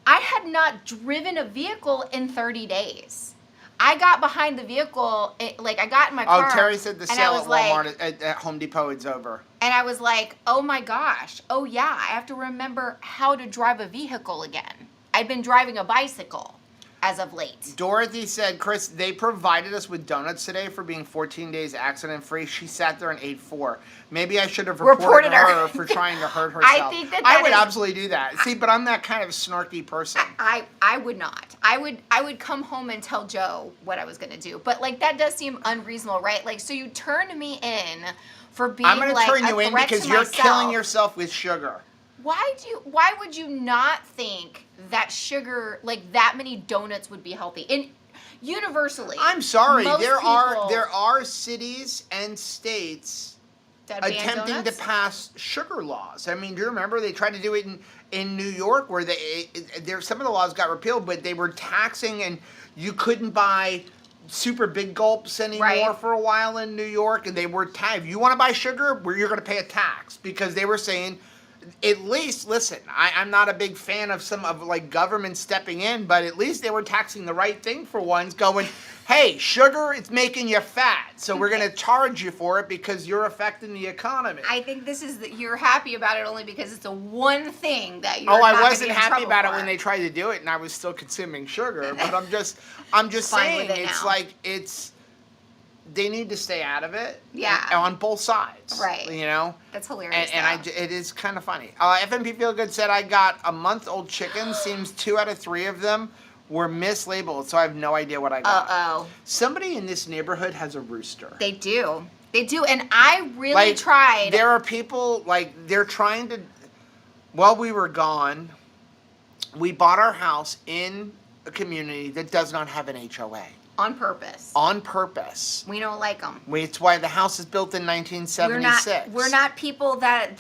B: I had not driven a vehicle in 30 days. I got behind the vehicle, I got in my car.
A: Oh, Terry said the
B: and I
A: sale
B: was
A: at
B: like-
A: Walmart at Home Depot is over.
B: And I was like, oh my gosh. Oh yeah, I have to remember how to drive a vehicle again. I'd been driving a bicycle as of late.
A: Dorothy said, Chris, they provided us with donuts today for being 14 days accident-free. She sat there and ate 4. Maybe I should have reported her for trying to hurt herself.
B: I think that
A: I would
B: is-
A: absolutely do that. See, but I'm that kind of snarky person.
B: I would not. I would come home and tell Joe what I was gonna do. But like that does seem unreasonable, right? Like so you turned me in for being
A: I'm going to
B: like
A: turn
B: a
A: you in
B: threat
A: because
B: to
A: you're
B: myself.
A: killing yourself with sugar.
B: Why would you not think that sugar, like that many donuts would be healthy? And universally,
A: I'm sorry.
B: most
A: There
B: people
A: are cities and states
B: that ban
A: attempting
B: donuts?
A: to pass sugar laws. I mean, do you remember they tried to do it in New York where some of the laws got repealed, but they were taxing and you couldn't buy super big gulps anymore
B: Right.
A: for a while in New York, and they were if you want to buy sugar, you're going to pay a tax because they were saying. At least, listen, I'm not a big fan of some of like government stepping in, but at least they were taxing the right thing for once, going, hey, sugar, it's making you fat, so we're going to charge you for it because you're affecting the economy.
B: I think this is that you're happy about it only because it's the one thing that you're.
A: Oh, I
B: not gonna
A: wasn't
B: get in
A: happy
B: trouble
A: about it
B: for.
A: when they tried to do it, and I was still consuming sugar. But I'm just
B: Fine
A: saying,
B: with it
A: it's
B: now.
A: like they need to stay out of it.
B: Yeah.
A: On both sides.
B: Right.
A: You know.
B: That's hilarious.
A: And it is kind of funny. FMP Feel Good said I got a month-old chicken. Seems 2 out of 3 of them were mislabeled, so I have no idea what I got.
B: Uh-oh.
A: Somebody in this neighborhood has a rooster.
B: They do, and I really tried.
A: There are people they're trying to. While we were gone, we bought our house in a community that does not have an HOA.
B: On purpose.
A: On purpose.
B: We don't like them.
A: It's why the house is built in 1976.
B: We're not people that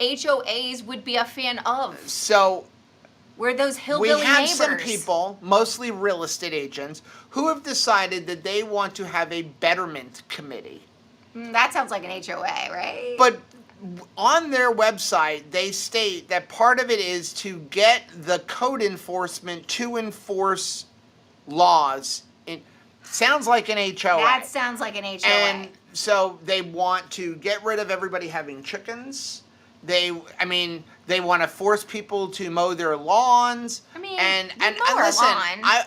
B: HOAs would be a fan of.
A: So
B: We're those hillbilly
A: we have
B: neighbors.
A: some people, mostly real estate agents, who have decided that they want to have a betterment committee.
B: That sounds like an HOA, right?
A: But on their website, they state that part of it is to get the code enforcement to enforce laws. It sounds like an HOA.
B: That sounds like an HOA.
A: And so they want to get rid of everybody having chickens. They want to force people to mow their lawns.
B: I mean,
A: and
B: we mow our
A: listen,
B: lawn.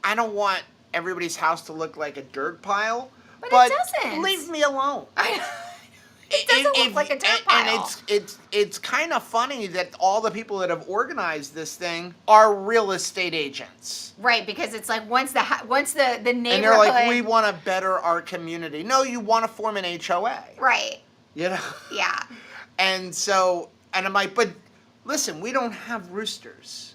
A: I don't want everybody's house to look like a dirt pile.
B: But it doesn't.
A: Leave me alone.
B: It doesn't look like a dirt pile.
A: And it's kind of funny that all the people that have organized this thing are real estate agents.
B: Right, because it's like once the neighborhood.
A: And they're like, we want to better our community. No, you want to form an HOA.
B: Right.
A: You know?
B: Yeah.
A: And I'm like, but listen, we don't have roosters.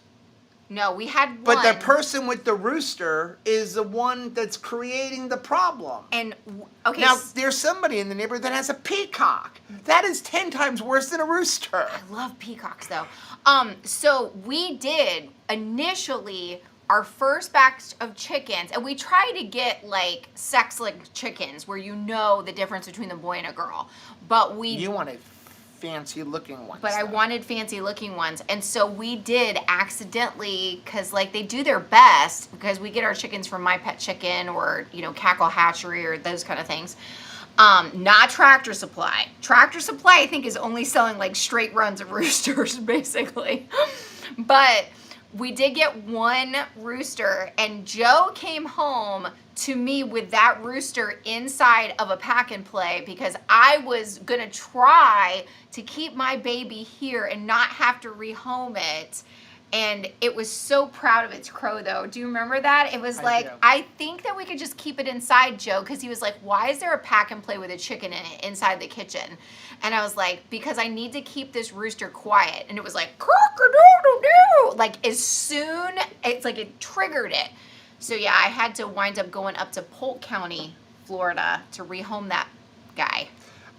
B: No, we had one.
A: But the person with the rooster is the one that's creating the problem.
B: And okay.
A: Now, there's somebody in the neighborhood that has a peacock. That is 10 times worse than a rooster.
B: I love peacocks though. So we did initially our first batch of chickens, and we tried to get like sex-like chickens where you know the difference between the boy and a girl. But
A: You wanted fancy looking ones.
B: But I wanted fancy looking ones. And so we did accidentally, because like they do their best, because we get our chickens from My Pet Chicken or, Cackle Hatchery or those kind of things. Not Tractor Supply. Tractor Supply, I think, is only selling like straight runs of roosters, basically. But we did get one rooster, and Joe came home to me with that rooster inside of a pack and play because I was gonna try to keep my baby here and not have to rehome it. And it was so proud of its crow, though. Do you remember that? It was I think that we could just keep it inside, Joe, because he was like, why is there a pack and play with a chicken in it inside the kitchen? And I was like, because I need to keep this rooster quiet. And it was like, cock-a-doodle-doo. Like, as soon, it's like it triggered it. So, yeah, I had to wind up going up to Polk County, Florida, to rehome that guy.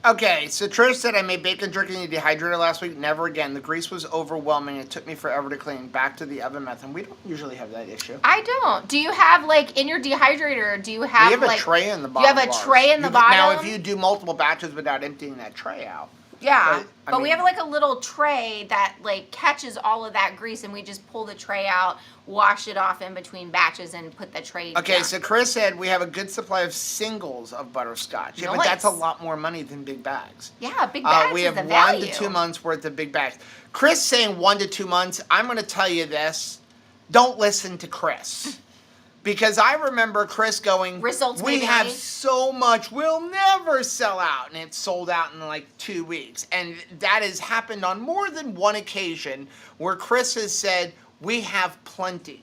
A: Okay, so Trish said I made bacon jerky in the dehydrator last week. Never again. The grease was overwhelming. It took me forever to clean. Back to the oven method. We don't usually have that issue.
B: I don't. Do you have like in your dehydrator? Do you have?
A: We have
B: like,
A: a tray in the
B: Do
A: bottom.
B: you have a tray in the bottom?
A: Now, if you do multiple batches without emptying that tray out.
B: Yeah,
A: I
B: but
A: mean,
B: we have like a little tray that like catches all of that grease, and we just pull the tray out, wash it off in between batches, and put the tray.
A: Okay,
B: down.
A: so Chris said we have a good supply of singles of butterscotch. Yeah, but
B: Nice.
A: that's a lot more money than big bags.
B: Yeah, big bags
A: We
B: is
A: have
B: the
A: 1
B: value.
A: to 2 months worth of big bags. Chris saying 1 to 2 months. I'm going to tell you this: don't listen to Chris. Because I remember Chris going,
B: Results
A: we
B: may
A: have
B: vary."
A: so much, we'll never sell out. And it sold out in like 2 weeks. And that has happened on more than one occasion where Chris has said, we have plenty.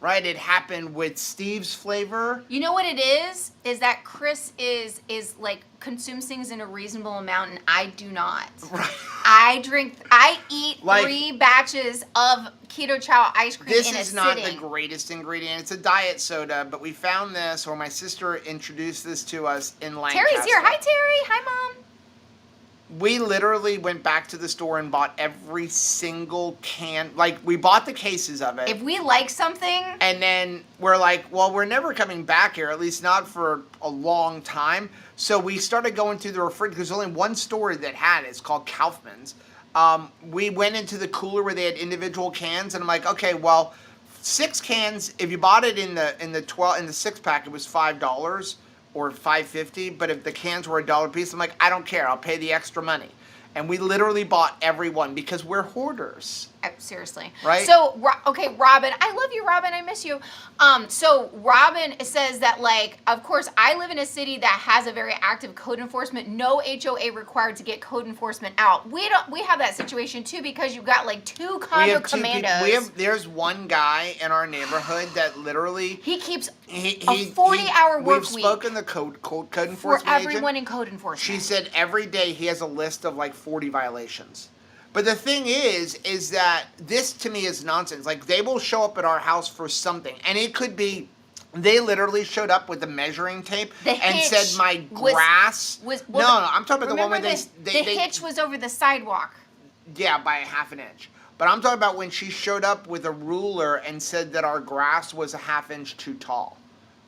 A: Right? It happened with Steve's flavor.
B: You know what it is? Is that Chris is like consumes things in a reasonable amount, and I do not.
A: Right.
B: I eat
A: Like-
B: 3 batches of keto chow ice cream
A: This
B: in a
A: is not
B: sitting.
A: the greatest ingredient. It's a diet soda, but we found this, or my sister introduced this to us in Lancaster.
B: Terry's here. Hi, Terry. Hi, Mom.
A: We literally went back to the store and bought every single can. Like, we bought the cases of it.
B: If we like something,
A: And then we're like, well, we're never coming back here, at least not for a long time. So we started going through the refrigerator. There's only one store that had it. It's called Kaufman's. We went into the cooler where they had individual cans, and I'm like, okay, well, 6 cans. If you bought it in the 6-pack, it was $5 or $5.50. But if the cans were $1 a piece, I'm like, I don't care. I'll pay the extra money. And we literally bought every one because we're hoarders.
B: seriously.
A: Right?
B: So, okay, Robin, I love you, Robin. I miss you. So Robin says that, like, of course, I live in a city that has a very active code enforcement. No HOA required to get code enforcement out. We have that situation too because you've got like 2 condo commandos.
A: There's one guy in our neighborhood that literally
B: He keeps
A: a
B: 40-hour work
A: we've
B: week
A: spoken to code
B: for
A: enforcement
B: everyone
A: agent.
B: in code enforcement.
A: She said every day he has a list of like 40 violations. But the thing is that this to me is nonsense. Like, they will show up at our house for something, and it could be they literally showed up with the measuring tape and said my grass
B: was
A: no, I'm talking about the one where
B: the hitch was over the sidewalk.
A: Yeah, by a half an inch. But I'm talking about when she showed up with a ruler and said that our grass was a half inch too tall,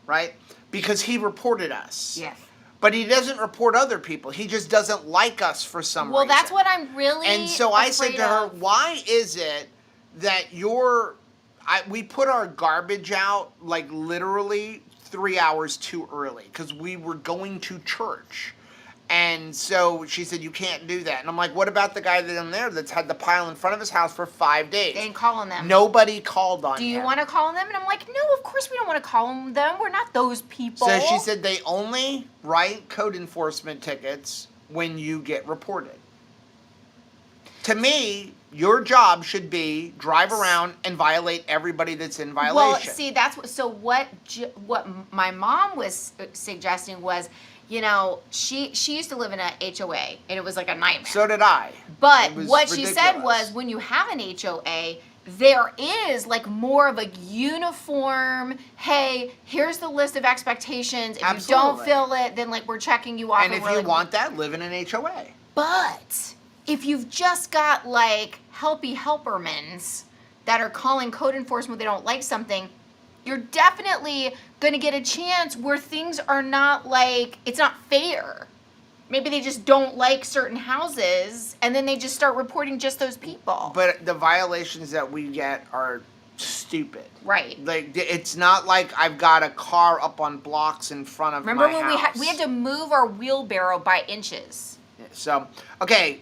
A: right? Because he reported us.
B: Yes.
A: But he doesn't report other people. He just doesn't like us for some reason.
B: Well, that's what I'm really
A: And so I said
B: afraid
A: to her,
B: of.
A: why is it that we put our garbage out like literally 3 hours too early because we were going to church. And so she said, you can't do that. And I'm like, what about the guy in there that's had the pile in front of his house for 5 days?
B: They ain't calling them.
A: Nobody called on him.
B: Do you want to call them? And I'm like, no, of course we don't want to call them. We're not those people.
A: So she said they only write code enforcement tickets when you get reported. To me, your job should be drive around and violate everybody that's in violation.
B: Well, see, that's what my mom was suggesting was, you know, she used to live in a HOA, and it was like a nightmare.
A: So did I.
B: But
A: It was
B: what she said
A: ridiculous.
B: was, when you have an HOA, there is like more of a uniform, hey, here's the list of expectations. If you don't
A: Absolutely.
B: fill it, then like we're checking you off.
A: And if
B: we're
A: you
B: like,
A: want that, live in an HOA.
B: But if you've just got like helpy helpermans that are calling code enforcement, they don't like something, you're definitely going to get a chance where things are not like, it's not fair. Maybe they just don't like certain houses, and then they just start reporting just those people.
A: But the violations that we get are stupid.
B: Right.
A: Like, it's not like I've got a car up on blocks in front of
B: Remember
A: my
B: when
A: house.
B: we had to move our wheelbarrow by inches?
A: So, okay.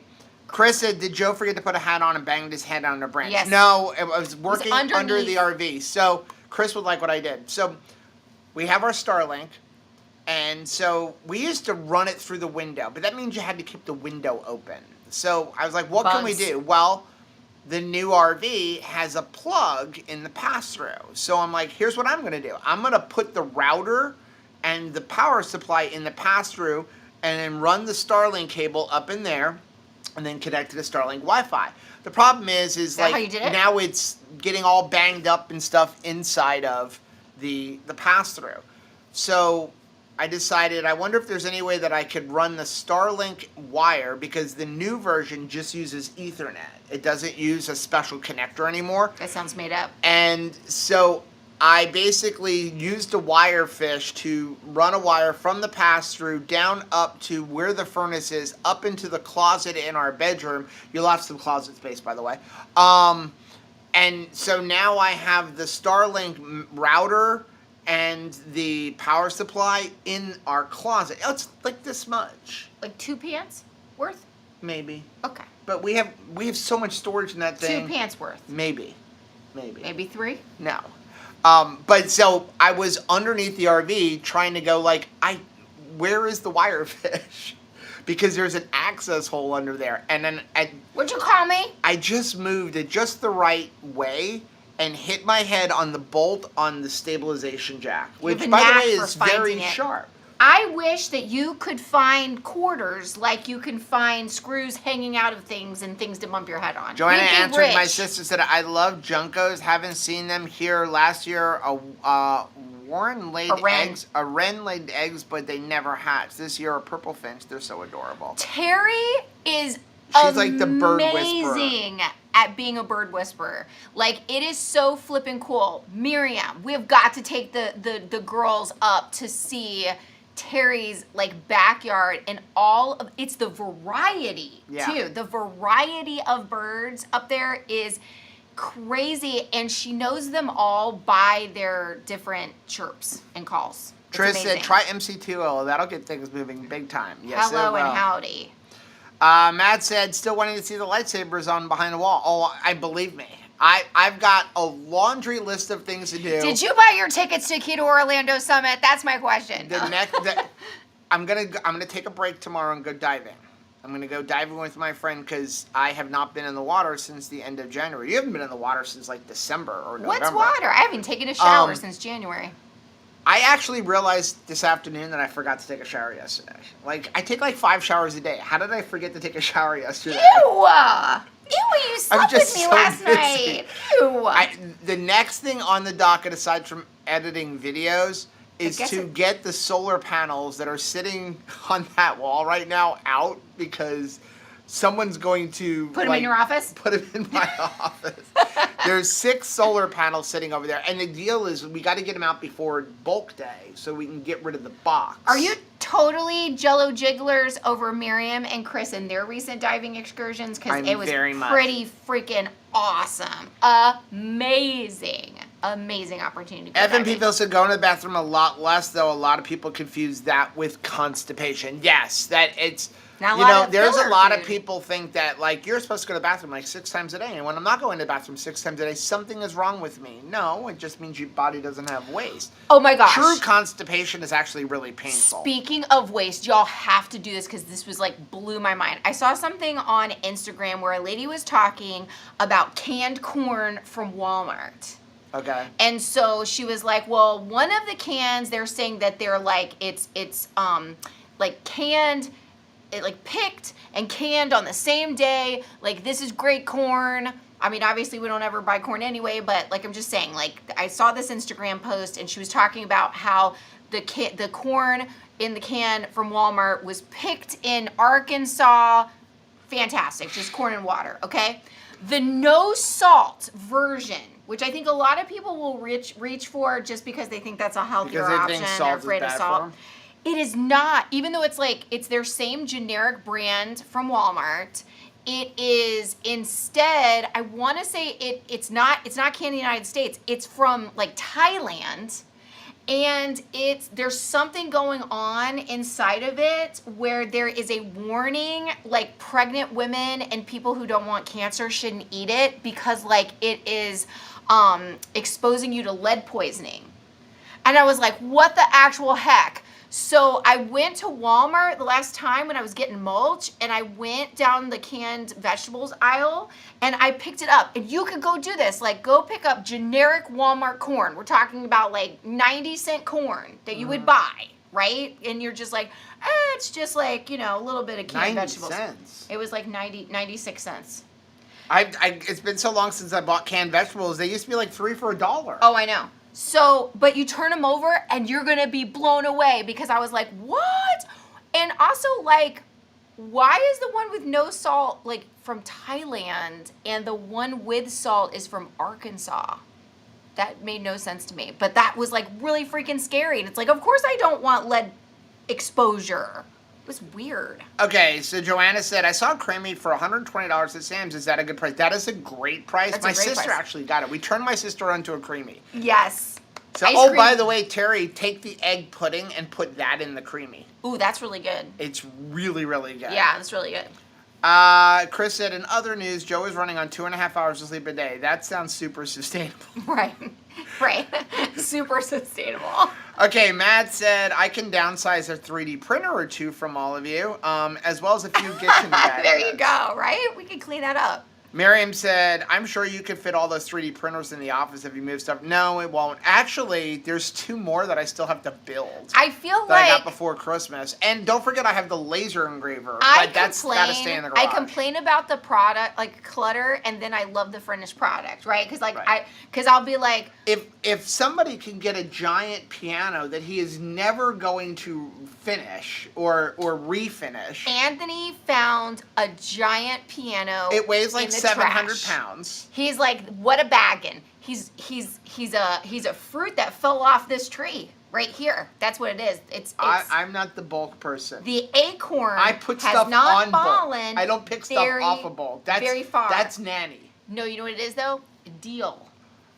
A: Chris said, did Joe forget to put a hat on and banged his head on a branch?
B: Yes.
A: No, I was working under
B: underneath.
A: the RV. So, Chris would like what I did. So, we have our Starlink. And so, we used to run it through the window. But that means you had to keep the window open. So, I was like, what can we
B: Bugs.
A: do? Well, the new RV has a plug in the pass-through. So, I'm like, here's what I'm going to do. I'm going to put the router and the power supply in the pass-through and then run the Starlink cable up in there and then connect to the Starlink Wi-Fi. The problem is
B: that
A: like
B: how you did it?
A: now it's getting all banged up and stuff inside of the pass-through. So I decided, I wonder if there's any way that I could run the Starlink wire, because the new version just uses Ethernet. It doesn't use a special connector anymore.
B: That sounds made up.
A: And so I basically used a wire fish to run a wire from the pass-through down up to where the furnace is, up into the closet in our bedroom. You'll have some closet space, by the way. And so now I have the Starlink router and the power supply in our closet. It's like this much.
B: Like 2 pants worth?
A: Maybe.
B: Okay.
A: But we have so much storage in that thing.
B: 2 pants worth.
A: Maybe.
B: Maybe 3?
A: No. But so I was underneath the RV trying to go like, where is the wire fish? Because there's an access hole under there. And then
B: What'd you call me?
A: I just moved it just the right way and hit my head on the bolt on the stabilization jack, which, by the way, is very sharp.
B: I wish that you could find quarters like you can find screws hanging out of things and things to bump your head on.
A: Joanna answered my sister, said, I love Juncos. Haven't seen them here. Last year, a wren laid eggs, but they never hatched. This year, a purple finch. They're so adorable.
B: Terry is
A: She's like the bird whisperer.
B: Amazing at being a bird whisperer. Like, it is so flippin' cool. Miriam, we've got to take the girls up to see Terry's like backyard and it's the variety too. The variety of birds up there is crazy, and she knows them all by their different chirps and calls.
A: Trish said, try MC2O. That'll get things moving big time. Yes,
B: hello and howdy.
A: Matt said, still wanting to see the lightsabers on behind the wall. Oh, I believe me. I've got a laundry list of things to do.
B: Did you buy your tickets to Keto Orlando Summit? That's my question.
A: I'm gonna take a break tomorrow and go diving. I'm gonna go diving with my friend because I have not been in the water since the end of January. You haven't been in the water since like December or November.
B: What's water? I haven't taken a shower since January.
A: I actually realized this afternoon that I forgot to take a shower yesterday. Like, I take like 5 showers a day. How did I forget to take a shower yesterday?
B: Ew! You slept with me last night. Ew!
A: The next thing on the docket, aside from editing videos, is to get the solar panels that are sitting on that wall right now out, because someone's going to
B: put them in your office?
A: Put them in my office. There's 6 solar panels sitting over there, and the deal is we got to get them out before bulk day so we can get rid of the box.
B: Are you totally Jello jigglers over Miriam and Chris and their recent diving excursions? Because it was pretty freaking awesome. Amazing opportunity.
A: Evan people said going to the bathroom a lot less, though. A lot of people confuse that with constipation. Yes, that it's... there's a lot of people think that, like, you're supposed to go to the bathroom like 6 times a day. And when I'm not going to the bathroom 6 times a day, something is wrong with me. No, it just means your body doesn't have waste.
B: Oh, my gosh.
A: True constipation is actually really painful.
B: Speaking of waste, y'all have to do this because this was, like, blew my mind. I saw something on Instagram where a lady was talking about canned corn from Walmart.
A: Okay.
B: And so she was like, well, one of the cans, they're saying that they're, like, it's like, canned... It like picked and canned on the same day. Like, this is great corn. I mean, obviously we don't ever buy corn anyway, but like, I'm just saying, like, I saw this Instagram post and she was talking about how the corn in the can from Walmart was picked in Arkansas. Fantastic. Just corn and water. Okay. The no salt version, which I think a lot of people will reach for just because they think that's a healthier option. They're afraid of salt. It is not, even though it's their same generic brand from Walmart. It is instead, I want to say it's not canned in the United States. It's from like Thailand, and there's something going on inside of it where there is a warning, like pregnant women and people who don't want cancer shouldn't eat it because like it is exposing you to lead poisoning. And I was like, what the actual heck? So I went to Walmart the last time when I was getting mulch, and I went down the canned vegetables aisle and I picked it up. And you could go do this, like go pick up generic Walmart corn. We're talking about like 90-cent corn that you would buy, right? And you're just like, it's just like, a little bit of canned vegetables.
A: 90 cents.
B: It was like 96 cents.
A: It's been so long since I bought canned vegetables. They used to be like 3 for $1.
B: Oh, I know. So, but you turn them over and you're going to be blown away because I was like, what? And also, like, why is the one with no salt, like, from Thailand and the one with salt is from Arkansas? That made no sense to me. But that was, like, really freaking scary. And it's like, of course I don't want lead exposure. It was weird.
A: Okay, so Joanna said, I saw cream meat for $120 at Sam's. Is that a good price? That is a great price.
B: That's
A: my
B: a great
A: sister
B: price.
A: actually got it. We turned my sister onto a creamy.
B: Yes.
A: So,
B: Ice
A: oh,
B: cream.
A: by the way, Terry, take the egg pudding and put that in the creamy.
B: Ooh, that's really good.
A: It's really, really good.
B: Yeah, that's really good.
A: Chris said, in other news, Joe is running on 2.5 hours of sleep a day. That sounds super sustainable.
B: Right. Right. Super sustainable.
A: Okay, Matt said, I can downsize a 3D printer or two from all of you, as well as a few kitchen gadgets.
B: There you go, right? We can clean that up.
A: Miriam said, I'm sure you could fit all those 3D printers in the office if you move stuff. No, it won't. Actually, there's 2 more that I still have to build.
B: I feel
A: that I
B: like
A: got before Christmas. And don't forget, I have the laser engraver.
B: I
A: but that's got to stay in the garage.
B: I complain about the product, like clutter, and then I love the finished product, right? Because like
A: Right.
B: I'll be like,
A: If somebody can get a giant piano that he is never going to finish or refinish,
B: Anthony found a giant piano.
A: it weighs like
B: in the
A: 700
B: trash.
A: pounds.
B: He's like, what a baggin'. He's a fruit that fell off this tree right here. That's what it is. It's
A: I'm not the bulk person.
B: the acorn.
A: I put
B: has
A: stuff
B: not
A: on
B: fallen.
A: bulk. I don't pick stuff
B: very,
A: off a bulk. That's
B: very far.
A: That's nanny.
B: No, you know what it is though? A deal.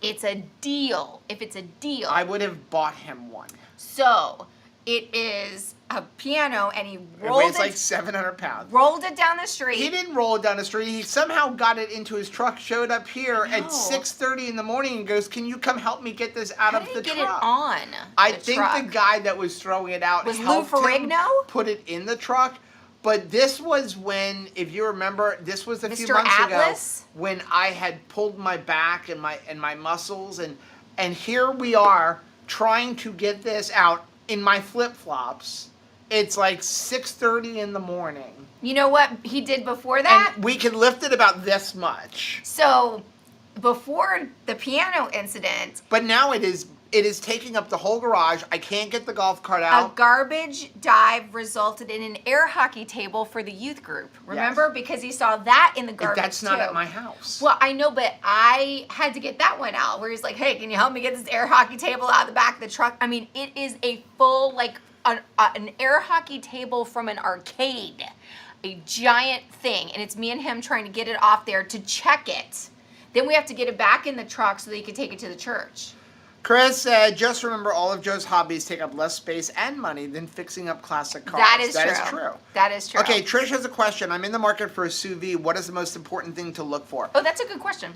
B: It's a deal. If it's a deal.
A: I would have bought him one.
B: So it is a piano, and he
A: It
B: rolled
A: weighs like 700 pounds.
B: rolled it down the street.
A: He didn't roll it down the street. He somehow got it into his truck, showed up here
B: No.
A: at 6:30 in the morning and goes, can you come help me get this out
B: How
A: of
B: did
A: the
B: he get
A: truck?
B: it on?
A: I
B: the
A: think
B: truck?
A: the guy that was throwing it out
B: Was Lou
A: helped him
B: Ferrigno?
A: put it in the truck. But this was when, if you remember, this was a few
B: Mr.
A: months
B: Atlas?
A: ago when I had pulled my back and my muscles, and here we are trying to get this out in my flip-flops. It's like 6:30 in the morning.
B: You know what he did before that?
A: And we could lift it about this much.
B: So before the piano incident,
A: But now it is taking up the whole garage. I can't get the golf cart
B: a
A: out.
B: garbage dive resulted in an air hockey table for the youth group. Remember?
A: Yes.
B: Because he saw that in the garbage
A: That's not
B: too.
A: at my house.
B: Well, I know, but I had to get that one out where he's like, hey, can you help me get this air hockey table out of the back of the truck? I mean, it is a full, like, an air hockey table from an arcade. A giant thing. And it's me and him trying to get it off there to check it. Then we have to get it back in the truck so that he can take it to the church.
A: Chris said, just remember all of Joe's hobbies take up less space and money than fixing up classic cars.
B: That is
A: true.
B: That is true.
A: Okay, Trish has a question. I'm in the market for a sous vide. What is the most important thing to look for?
B: Oh, that's a good question.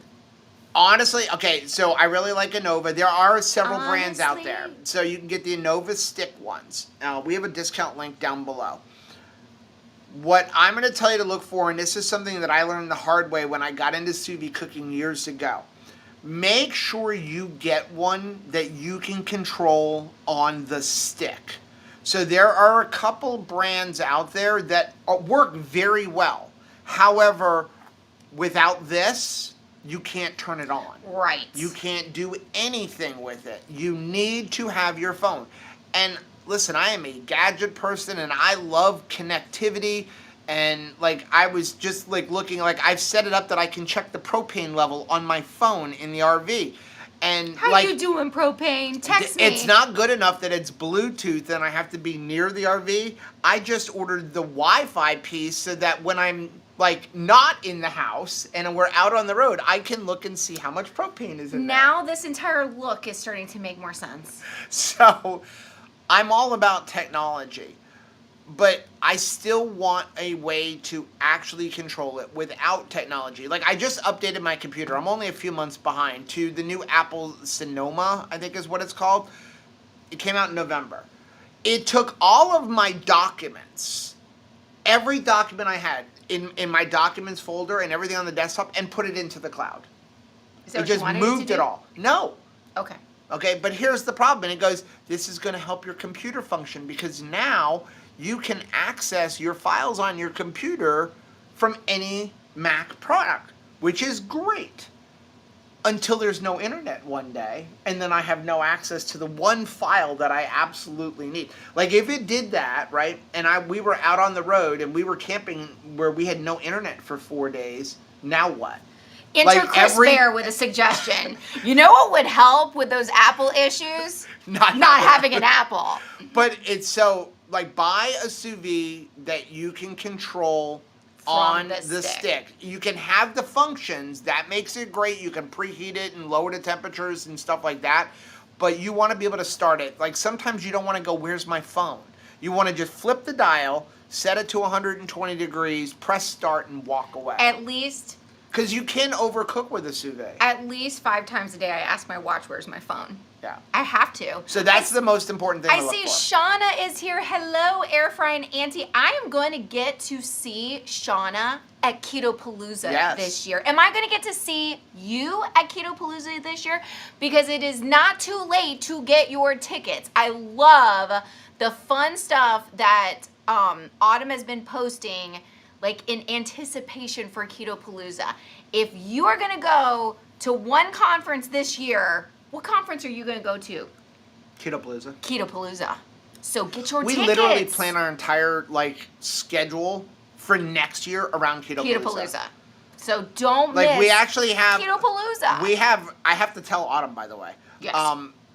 A: Honestly, okay, so I really like Innova. There are several brands out
B: Honestly.
A: there. So you can get the Innova stick ones. We have a discount link down below. What I'm going to tell you to look for, and this is something that I learned the hard way when I got into sous vide cooking years ago. Make sure you get one that you can control on the stick. So there are a couple brands out there that work very well. However, without this, you can't turn it on.
B: Right.
A: You can't do anything with it. You need to have your phone. And listen, I am a gadget person and I love connectivity. And like I was just like looking, like I've set it up that I can check the propane level on my phone in the RV. And
B: How
A: like
B: you doing, propane? Text me.
A: it's not good enough that it's Bluetooth and I have to be near the RV. I just ordered the Wi-Fi piece so that when I'm like not in the house and we're out on the road, I can look and see how much propane is in there.
B: Now this entire look is starting to make more sense.
A: So I'm all about technology, but I still want a way to actually control it without technology. Like I just updated my computer. I'm only a few months behind to the new Apple Sonoma, I think is what it's called. It came out in November. It took all of my documents, every document I had in my documents folder and everything on the desktop and put it into the cloud.
B: Is that
A: It
B: what you
A: just
B: wanted
A: moved
B: to
A: it
B: do?
A: all. No.
B: Okay.
A: Okay, but here's the problem. And it goes, this is going to help your computer function because now you can access your files on your computer from any Mac product, which is great. until there's no internet one day, and then I have no access to the one file that I absolutely need. Like if it did that, right, and we were out on the road and we were camping where we had no internet for 4 days, now what?
B: Enter Chris Bear with a suggestion. You know what would help with those Apple issues? Not having an Apple.
A: But it's so, like, buy a sous vide that you can control on the stick. You can have the functions. That makes it great. You can preheat it and lower the temperatures and stuff like that. But you want to be able to start it. Like, sometimes you don't want to go, where's my phone? You want to just flip the dial, set it to 120 degrees, press start, and walk away.
B: At least...
A: Because you can overcook with a sous vide.
B: At least 5 times a day, I ask my watch, where's my phone?
A: Yeah.
B: I have to.
A: So that's the most important thing to look for.
B: I see Shauna is here. Hello, Air Frying Auntie. I am going to get to see Shauna at Keto Palooza this year. Am I going to get to see you at Keto Palooza this year? Because it is not too late to get your tickets. I love the fun stuff that Autumn has been posting, like in anticipation for Keto Palooza. If you are gonna go to one conference this year, what conference are you gonna go to?
A: Keto Palooza.
B: Keto Palooza. So get your tickets.
A: We literally plan our entire schedule for next year around Keto Palooza.
B: So don't miss.
A: We actually have
B: Keto Palooza.
A: I have to tell Autumn, by the way.
B: Yes.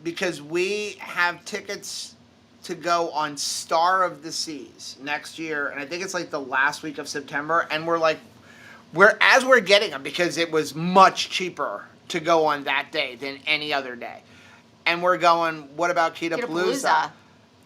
A: Because we have tickets to go on Star of the Seas next year, and I think it's like the last week of September, and we're getting them because it was much cheaper to go on that day than any other day, and we're going, what about Keto Palooza?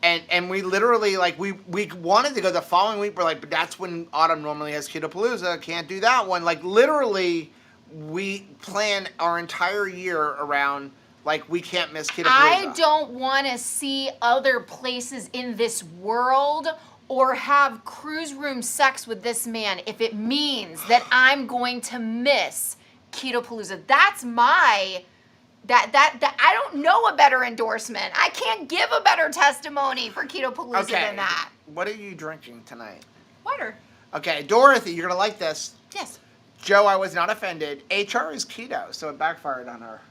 A: And we literally we wanted to go the following week, we're like, but that's when Autumn normally has Keto Palooza, can't do that one. Like literally we plan our entire year around, like, we can't miss Keto Palooza.
B: I don't want to see other places in this world or have cruise room sex with this man if it means that I'm going to miss Keto Palooza. That's my... That I don't know a better endorsement. I can't give a better testimony for Keto Palooza than that.
A: What are you drinking tonight?
B: Water.
A: Okay, Dorothy, you're going to like this.
B: Yes.
A: Joe, I was not offended. HR is keto, so it backfired on her.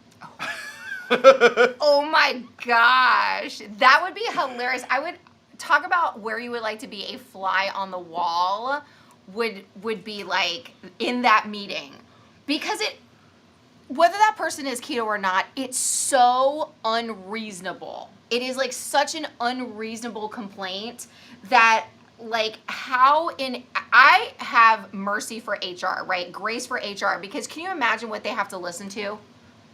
B: Oh my gosh. That would be hilarious. I would talk about where you would like to be a fly on the wall would be like in that meeting. Because whether that person is keto or not, it's so unreasonable. It is like such an unreasonable complaint that I have mercy for HR, right? Grace for HR, because can you imagine what they have to listen to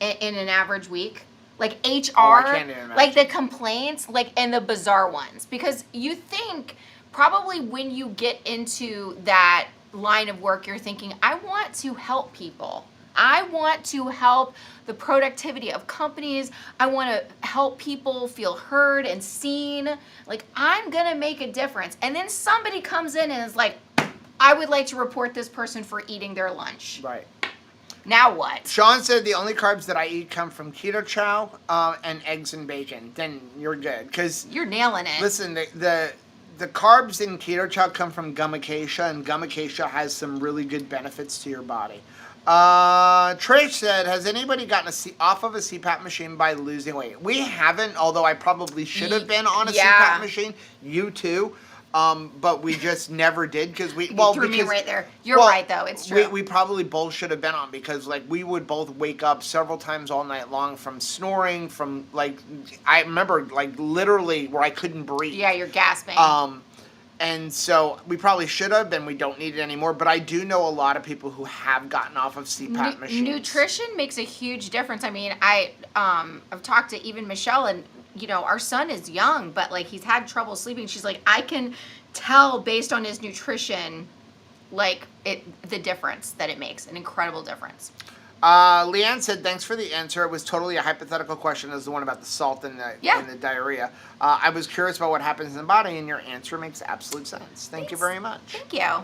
B: in an average week? Like HR,
A: I can't even imagine.
B: Like the complaints, and the bizarre ones. Because you think probably when you get into that line of work, you're thinking, I want to help people. I want to help the productivity of companies. I want to help people feel heard and seen. Like, I'm going to make a difference. And then somebody comes in and is like, I would like to report this person for eating their lunch.
A: Right.
B: Now what?
A: Sean said the only carbs that I eat come from keto chow and eggs and bacon. Then you're good. 'Cause
B: you're nailing it.
A: Listen, the carbs in keto chow come from gum acacia, and gum acacia has some really good benefits to your body. Trish said, has anybody gotten off of a CPAP machine by losing weight? We haven't, although I probably should have been on a CPAP machine. You too. But we just never did because
B: you threw me right there. You're right though. It's true.
A: We probably both should have been on because we would both wake up several times all night long from snoring, from I remember literally where I couldn't breathe.
B: Yeah, you're gasping.
A: And so we probably should have, and we don't need it anymore. But I do know a lot of people who have gotten off of CPAP machines.
B: Nutrition makes a huge difference. I mean, I've talked to even Michelle, and our son is young, but he's had trouble sleeping. She's like, I can tell based on his nutrition, the difference that it makes, an incredible difference.
A: Leanne said, thanks for the answer. It was totally a hypothetical question as the one about the salt and the diarrhea. I was curious about what happens in the body, and your answer makes absolute sense. Thanks. You very much.
B: Thank you.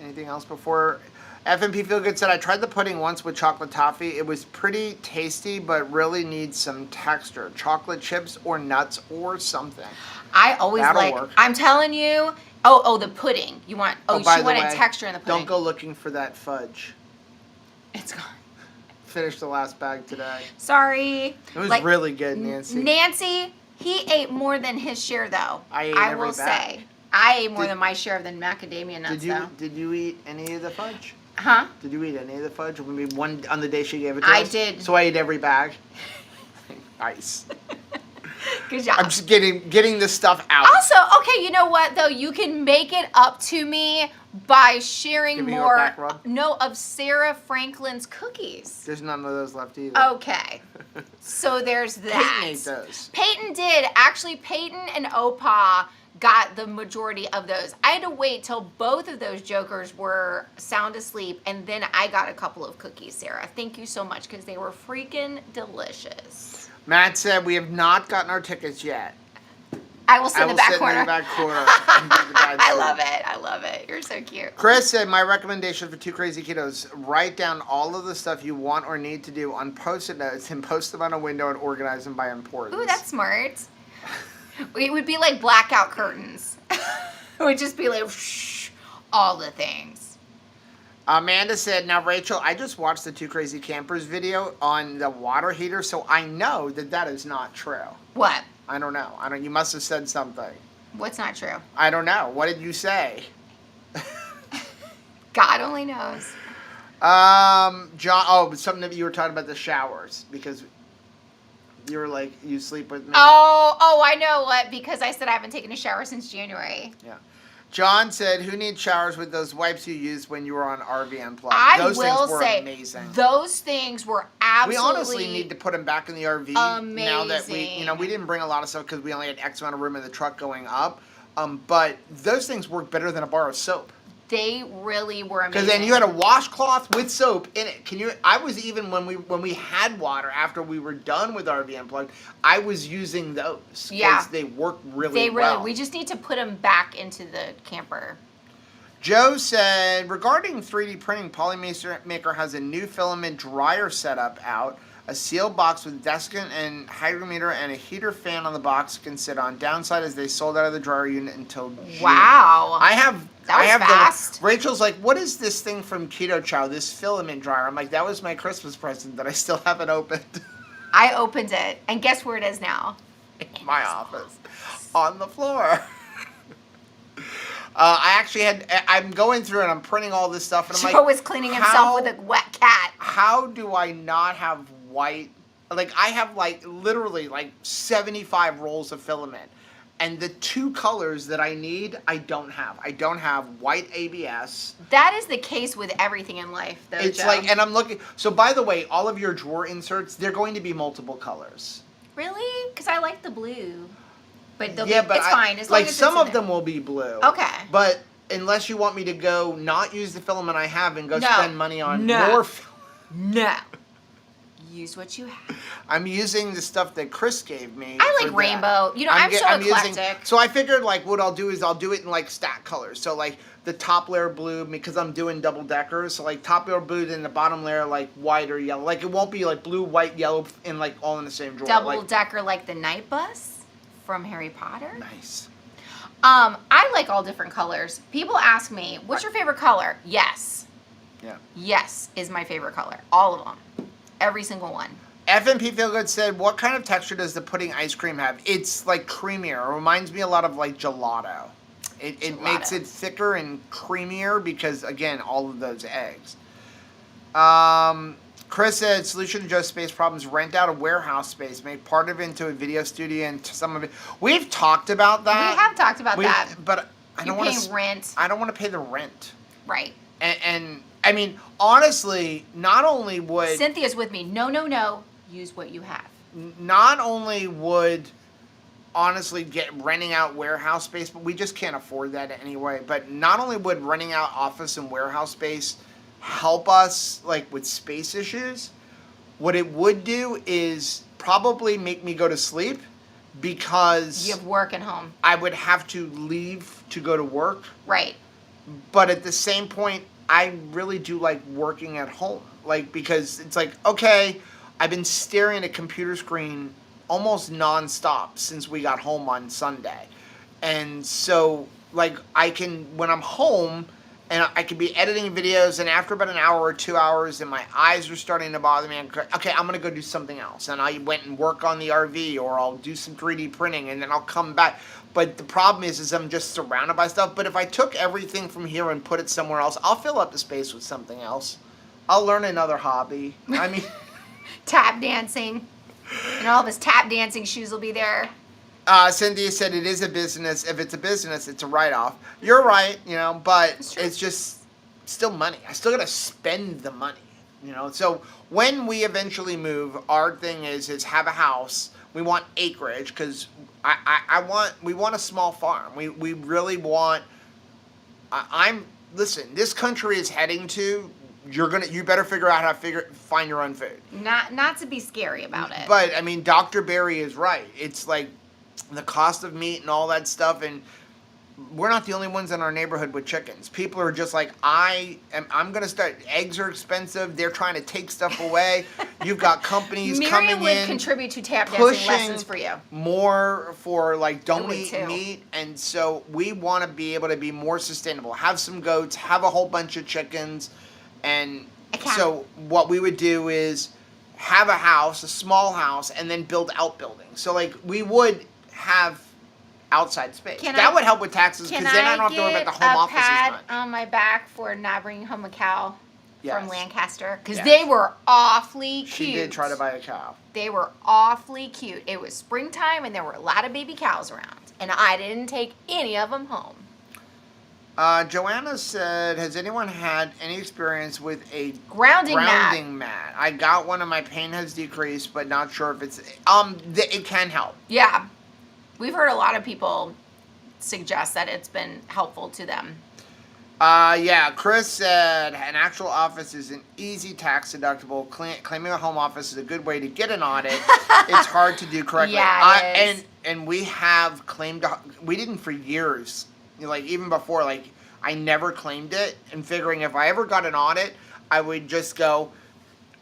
A: Anything else before? FMP Feel Good said, I tried the pudding once with chocolate toffee. It was pretty tasty, but really needs some texture. Chocolate chips or nuts or something.
B: I always
A: work.
B: I'm telling you. Oh, the pudding. You want? She wanted texture in the pudding.
A: Don't go looking for that fudge.
B: It's gone.
A: Finished the last bag today.
B: Sorry.
A: It was really good, Nancy.
B: Nancy, he ate more than his share, though.
A: I
B: will say. I ate more than my share of the macadamia nuts, though.
A: Did you eat any of the fudge?
B: Huh?
A: Did you eat any of the fudge? Maybe one on the day she gave it to
B: I
A: us?
B: did.
A: So I ate every bag. Nice.
B: Good job.
A: I'm just getting this stuff out.
B: Also, okay, you know what though? You can make it up to me by sharing
A: Giving you a
B: more
A: back rub?
B: of Sarah Franklin's cookies.
A: There's none of those left either.
B: Okay. So there's that.
A: Peyton ate those.
B: Peyton did. Actually, Peyton and Opa got the majority of those. I had to wait till both of those jokers were sound asleep, and then I got a couple of cookies, Sarah. Thank you so much, because they were freaking delicious.
A: Matt said we have not gotten our tickets yet.
B: I will sit in the back corner.
A: In the back corner. And do the bad
B: I
A: stuff.
B: love it. I love it. You're so cute.
A: Chris said, my recommendation for 2 Crazy Ketos, write down all of the stuff you want or need to do on Post-it notes and post them on a window and organize them by importance.
B: Ooh, that's smart. It would be like blackout curtains. It would just be like, shh, all the things.
A: Amanda said, now Rachel, I just watched the 2 Crazy Campers video on the water heater, so I know that is not true.
B: What?
A: I don't know. You must have said something.
B: What's not true?
A: I don't know. What did you say?
B: God only knows.
A: John, something that you were talking about the showers, because you were like, you sleep with me.
B: Oh, I know what, because I said I haven't taken a shower since January.
A: Yeah. John said, who needs showers with those wipes you used when you were on RV Unplugged?
B: Those
A: things
B: will
A: were
B: say,
A: amazing.
B: Those things were absolutely
A: We honestly need to put them back in the RV.
B: amazing.
A: Now that we didn't bring a lot of stuff because we only had X amount of room in the truck going up. But those things work better than a bar of soap.
B: They really were amazing.
A: Because then you had a washcloth with soap in it. I was even when we had water after we were done with RV Unplugged, I was using those.
B: Yeah.
A: They work really well.
B: They really. We just need to put them back into the camper.
A: Joe said, regarding 3D printing, Polymaker has a new filament dryer setup out. A sealed box with desiccant and hygrometer and a heater fan on the box can sit on. Downside is they sold out of the dryer unit until June.
B: Wow.
A: That was
B: fast.
A: Rachel's like, what is this thing from Keto Chow, this filament dryer? I'm like, that was my Christmas present that I still haven't opened.
B: I opened it, and guess where it is now?
A: In my office. On the floor. I'm going through and I'm printing all this stuff, and I'm
B: Joe
A: like,
B: was cleaning himself with a wet cat.
A: how do I not have white? Like, I have literally 75 rolls of filament, and the 2 colors that I need, I don't have. I don't have white ABS.
B: That is the case with everything in life, though,
A: It's
B: Joe.
A: and I'm looking. So by the way, all of your drawer inserts, they're going to be multiple colors.
B: Really? Because I like the blue. But it's
A: I,
B: fine. As long as
A: some
B: it's
A: of
B: in
A: them will be blue.
B: Okay.
A: But unless you want me to go not use the filament I have and go
B: No.
A: spend money on
B: No.
A: more
B: No. Use what you have.
A: I'm using the stuff that Chris gave me.
B: I
A: for
B: like
A: that.
B: rainbow. You know, I'm so eclectic.
A: So I figured what I'll do is I'll do it in stack colors. So the top layer blue, because I'm doing double deckers. So top layer blue, then the bottom layer white or yellow. It won't be blue, white, yellow, and all in the same drawer.
B: Double decker like the night bus from Harry Potter.
A: Nice.
B: I like all different colors. People ask me, what's your favorite color? Yes.
A: Yeah.
B: Yes is my favorite color. All of them. Every single one.
A: FNP Feelgood said, what kind of texture does the pudding ice cream have? It's creamier. It reminds me a lot of gelato. It makes it thicker and creamier because, again, all of those eggs. Chris said, solution to Joe's space problems, rent out a warehouse space, make part of it into a video studio and some of it. We've talked about that.
B: We have talked about that.
A: But I don't want to
B: rent.
A: I don't want to pay the rent.
B: Right.
A: And I mean, honestly, not only would
B: Cynthia's with me. No. Use what you have.
A: Not only would honestly get renting out warehouse space, but we just can't afford that anyway. But not only would renting out office and warehouse space help us with space issues, what it would do is probably make me go to sleep because
B: You have work at home.
A: I would have to leave to go to work.
B: Right.
A: But at the same point, I really do like working at home. Because it's okay, I've been staring at a computer screen almost nonstop since we got home on Sunday. And so, I can, when I'm home and I could be editing videos, and after about an hour or 2 hours, and my eyes are starting to bother me, okay, I'm gonna go do something else. And I went and work on the RV, or I'll do some 3D printing, and then I'll come back. But the problem is I'm just surrounded by stuff. But if I took everything from here and put it somewhere else, I'll fill up the space with something else. I'll learn another hobby. I mean,
B: tap dancing, and all of his tap dancing shoes will be there.
A: Cynthia said it is a business. If it's a business, it's a write-off. You're right, but it's just still money. I still got to spend the money, So when we eventually move, our thing is have a house. We want acreage because we want a small farm. We really want. Listen. This country is heading to. You better figure out how to find your own food.
B: Not to be scary about it.
A: But I mean, Dr. Berry is right. It's like. The cost of meat and all that stuff, and we're not the only ones in our neighborhood with chickens. People are just like, I'm going to start. Eggs are expensive. They're trying to take stuff away. You've got companies coming in.
B: Miriam would contribute to tap dancing lessons for you.
A: More for don't eat meat, and so we want to be able to be more sustainable. Have some goats. Have a whole bunch of chickens, and so what we would do is have a house, a small house, and then build outbuildings. So we would have outside space. That would help with taxes because then I don't have to worry about the home office as much.
B: Can I get a pat on my back for not bringing home a cow from Lancaster? Because they were awfully cute.
A: She did try to buy a cow.
B: They were awfully cute. It was springtime and there were a lot of baby cows around. And I didn't take any of them home.
A: Joanna said, has anyone had any experience with a
B: grounding
A: mat? I got one and my pain has decreased, but not sure if it's... it can help.
B: Yeah. We've heard a lot of people suggest that it's been helpful to them.
A: Chris said an actual office is an easy tax deductible. Claiming a home office is a good way to get an audit. It's hard to do correctly.
B: Yeah, it is.
A: And we have claimed... We didn't for years. Even before, I never claimed it. And figuring if I ever got an audit, I would just go,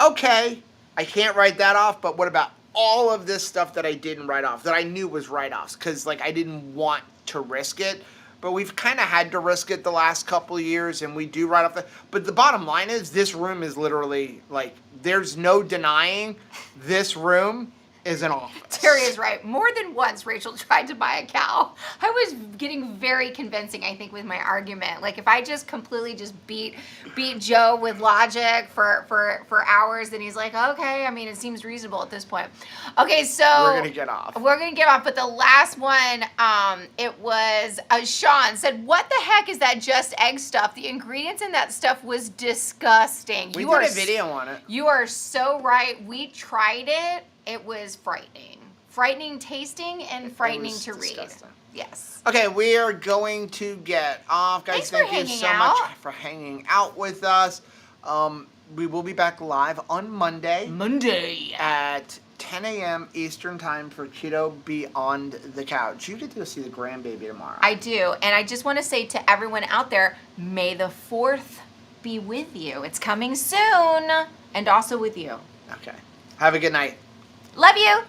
A: okay, I can't write that off, but what about all of this stuff that I didn't write off, that I knew was write-offs, because I didn't want to risk it. But we've kind of had to risk it the last couple of years, and we do write off but the bottom line is this room is literally, there's no denying this room is an office.
B: Terry is right. More than once, Rachel tried to buy a cow. I was getting very convincing, I think, with my argument. If I just completely beat Joe with logic for hours, then he's like, okay, I mean, it seems reasonable at this point. Okay, so
A: we're gonna get off.
B: But the last one, it was Sean said, "What the heck is that just egg stuff? The ingredients in that stuff was disgusting."
A: We did a video on it.
B: You are so right. We tried it. It was frightening. Frightening tasting and frightening to read.
A: Disgusting.
B: Yes.
A: Okay, we are going to get off. Guys, thank you so much for hanging out with us. We will be back live on Monday. At 10 a.m. Eastern Time for Keto Beyond the Couch. You get to go see the grandbaby tomorrow.
B: I do. And I just want to say to everyone out there, may the 4th be with you. It's coming soon. And also with you.
A: Okay. Have a good night.
B: Love you.